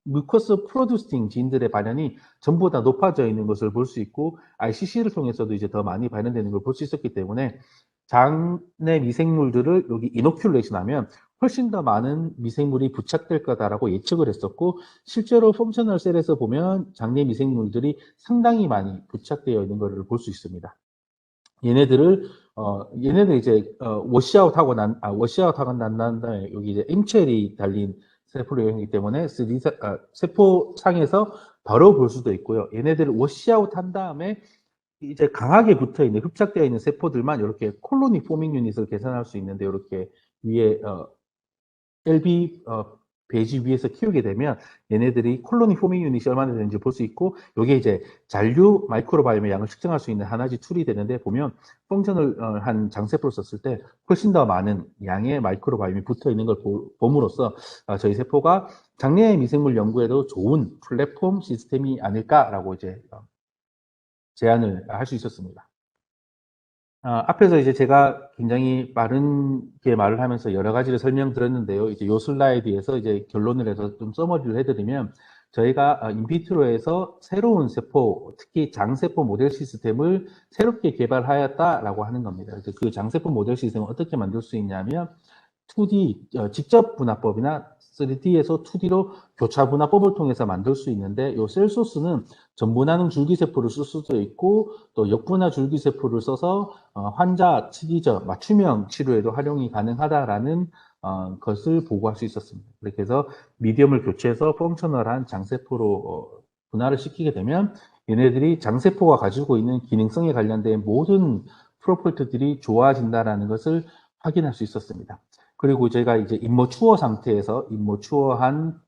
뮤커스 프로듀스팅 진들의 발현이 전부 다 높아져 있는 것을 볼 수 있고, ICC를 통해서도 이제 더 많이 발현되는 걸 볼 수 있었기 때문에 장 내 미생물들을 여기 이노큘레이션 하면 훨씬 더 많은 미생물이 부착될 거다라고 예측을 했었고, 실제로 펑셔널 셀에서 보면 장내 미생물들이 상당히 많이 부착되어 있는 것을 볼 수 있습니다. 얘네들 이제 워시아웃 하고 난 다음에 여기 이제 M첼이 달린 세포를 이용하기 때문에 세포상에서 바로 볼 수도 있고요. 얘네들을 워시아웃 한 다음에 이제 강하게 붙어 있는 흡착되어 있는 세포들만 이렇게 콜로니 포밍 유닛을 계산할 수 있는데, 이렇게 위에 LB 배지 위에서 키우게 되면 얘네들이 콜로니 포밍 유닛이 얼마나 되는지 볼 수 있고, 이게 이제 잔류 마이크로바이옴의 양을 측정할 수 있는 하나의 툴이 되는데, 보면 펑션을 한 장세포를 썼을 때 훨씬 더 많은 양의 마이크로바이옴이 붙어 있는 걸 봄으로써 저희 세포가 장내 미생물 연구에도 좋은 플랫폼 시스템이 아닐까라고 이제 제안을 할 수 있었습니다. 앞에서 이제 제가 굉장히 빠르게 말을 하면서 여러 가지를 설명드렸는데요. 이제 요 슬라이드에서 이제 결론을 해서 좀 서머리를 해드리면, 저희가 인비트로에서 새로운 세포, 특히 장세포 모델 시스템을 새롭게 개발하였다라고 하는 겁니다. 그래서 그 장세포 모델 시스템을 어떻게 만들 수 있냐면 2D 직접 분화법이나 3D에서 2D로 교차 분화법을 통해서 만들 수 있는데, 요 셀소스는 전분화능 줄기세포를 쓸 수도 있고 또 역분화 줄기세포를 써서 환자 특이적 맞춤형 치료에도 활용이 가능하다라는 것을 보고할 수 있었습니다. 그래서 미디엄을 교체해서 펑셔널한 장세포로 분화를 시키게 되면 얘네들이 장세포가 가지고 있는 기능성에 관련된 모든 프로포트들이 좋아진다라는 것을 확인할 수 있었습니다. 그리고 제가 이제 임머추어 상태에서 임머추어한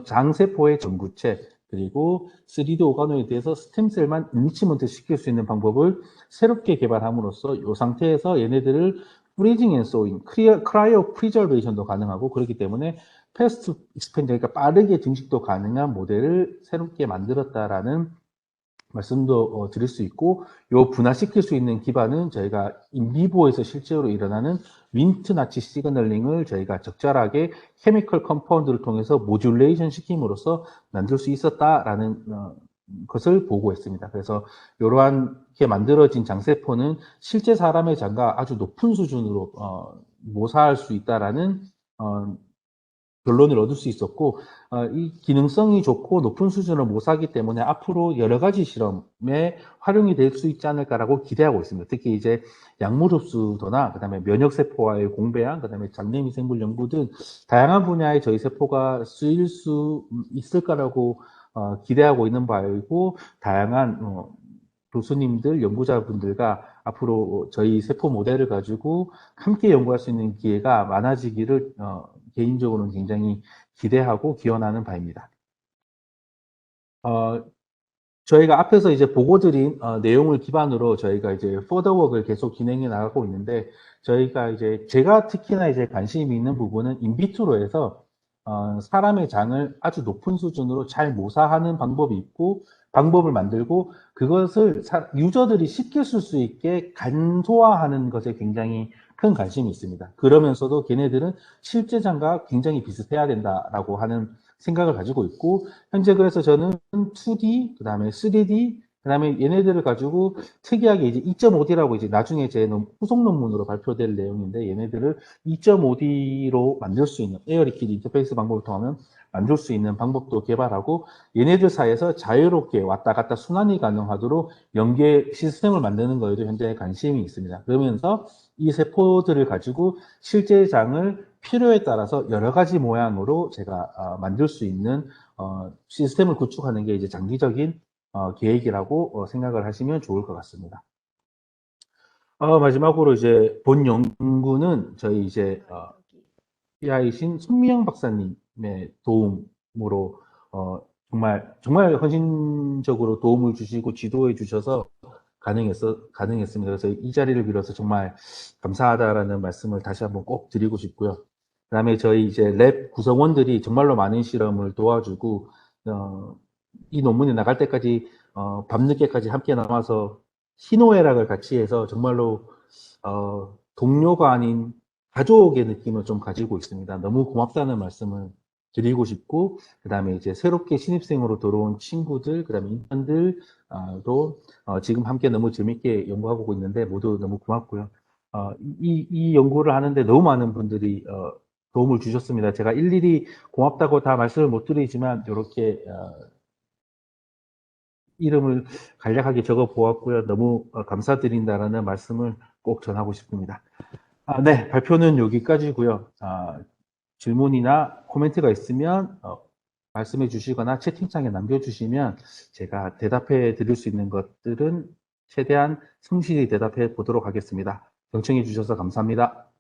장세포의 전구체 그리고 3D 오가노에 대해서 스템셀만 인리치먼트 시킬 수 있는 방법을 새롭게 개발함으로써 이 상태에서 얘네들을 프리징 앤 소잉, 크라이오 프리저베이션도 가능하고 그렇기 때문에 패스트 익스펜드, 그러니까 빠르게 증식도 가능한 모델을 새롭게 만들었다라는 말씀도 드릴 수 있고, 요 분화시킬 수 있는 기반은 저희가 인비보에서 실제로 일어나는 윈트 나치 시그널링을 저희가 적절하게 케미컬 컴파운드를 통해서 모듈레이션 시킴으로써 만들 수 있었다라는 것을 보고했습니다. 그래서 이러한게 만들어진 장세포는 실제 사람의 장과 아주 높은 수준으로 모사할 수 있다라는 결론을 얻을 수 있었고, 이 기능성이 좋고 높은 수준을 모사하기 때문에 앞으로 여러 가지 실험에 활용이 될 수 있지 않을까라고 기대하고 있습니다. 특히 이제 약물 흡수도나 그다음에 면역세포와의 공배양, 그다음에 장내미생물 연구 등 다양한 분야에 저희 세포가 쓰일 수 있을까라고 기대하고 있는 바이고, 다양한 교수님들, 연구자분들과 앞으로 저희 세포 모델을 가지고 함께 연구할 수 있는 기회가 많아지기를 개인적으로는 굉장히 기대하고 기원하는 바입니다. 저희가 앞에서 이제 보고드린 내용을 기반으로 저희가 이제 포더웍을 계속 진행해 나가고 있는데, 저희가 이제 제가 특히나 이제 관심이 있는 부분은 인비트로에서 사람의 장을 아주 높은 수준으로 잘 모사하는 방법이 있고, 방법을 만들고 그것을 유저들이 쉽게 쓸 수 있게 간소화하는 것에 굉장히 큰 관심이 있습니다. 그러면서도 걔네들은 실제 장과 굉장히 비슷해야 된다라고 하는 생각을 가지고 있고, 현재 그래서 저는 2D, 그 다음에 3D, 그 다음에 얘네들을 가지고 특이하게 이제 2.5D라고 이제 나중에 제 후속 논문으로 발표될 내용인데, 얘네들을 2.5D로 만들 수 있는 에어리퀴드 인터페이스 방법을 통하면 만들 수 있는 방법도 개발하고, 얘네들 사이에서 자유롭게 왔다 갔다 순환이 가능하도록 연계 시스템을 만드는 거에도 현재 관심이 있습니다. 그러면서 이 세포들을 가지고 실제 장을 필요에 따라서 여러 가지 모양으로 제가 만들 수 있는 시스템을 구축하는 게 이제 장기적인 계획이라고 생각을 하시면 좋을 것 같습니다. 마지막으로 이제 본 연구는 저희 이제 PI이신 손미영 박사님의 도움으로 정말 헌신적으로 도움을 주시고 지도해 주셔서 가능했습니다. 그래서 이 자리를 빌어서 정말 감사하다라는 말씀을 다시 한번 꼭 드리고 싶고요. 그 다음에 저희 이제 랩 구성원들이 정말로 많은 실험을 도와주고, 이 논문이 나갈 때까지, 밤늦게까지 함께 남아서 희노애락을 같이 해서 정말로, 동료가 아닌 가족의 느낌을 좀 가지고 있습니다. 너무 고맙다는 말씀을 드리고 싶고, 그 다음에 이제 새롭게 신입생으로 들어온 친구들, 그 다음에 인턴들도 지금 함께 너무 재밌게 연구하고 있는데 모두 너무 고맙고요. 이 연구를 하는데 너무 많은 분들이 도움을 주셨습니다. 제가 일일이 고맙다고 다 말씀을 못 드리지만 이렇게 이름을 간략하게 적어 보았고요. 너무 감사드린다라는 말씀을 꼭 전하고 싶습니다. 네, 발표는 여기까지고요. 질문이나 코멘트가 있으면 말씀해 주시거나 채팅창에 남겨주시면 제가 대답해 드릴 수 있는 것들은 최대한 성실히 대답해 보도록 하겠습니다. 경청해 주셔서 감사합니다.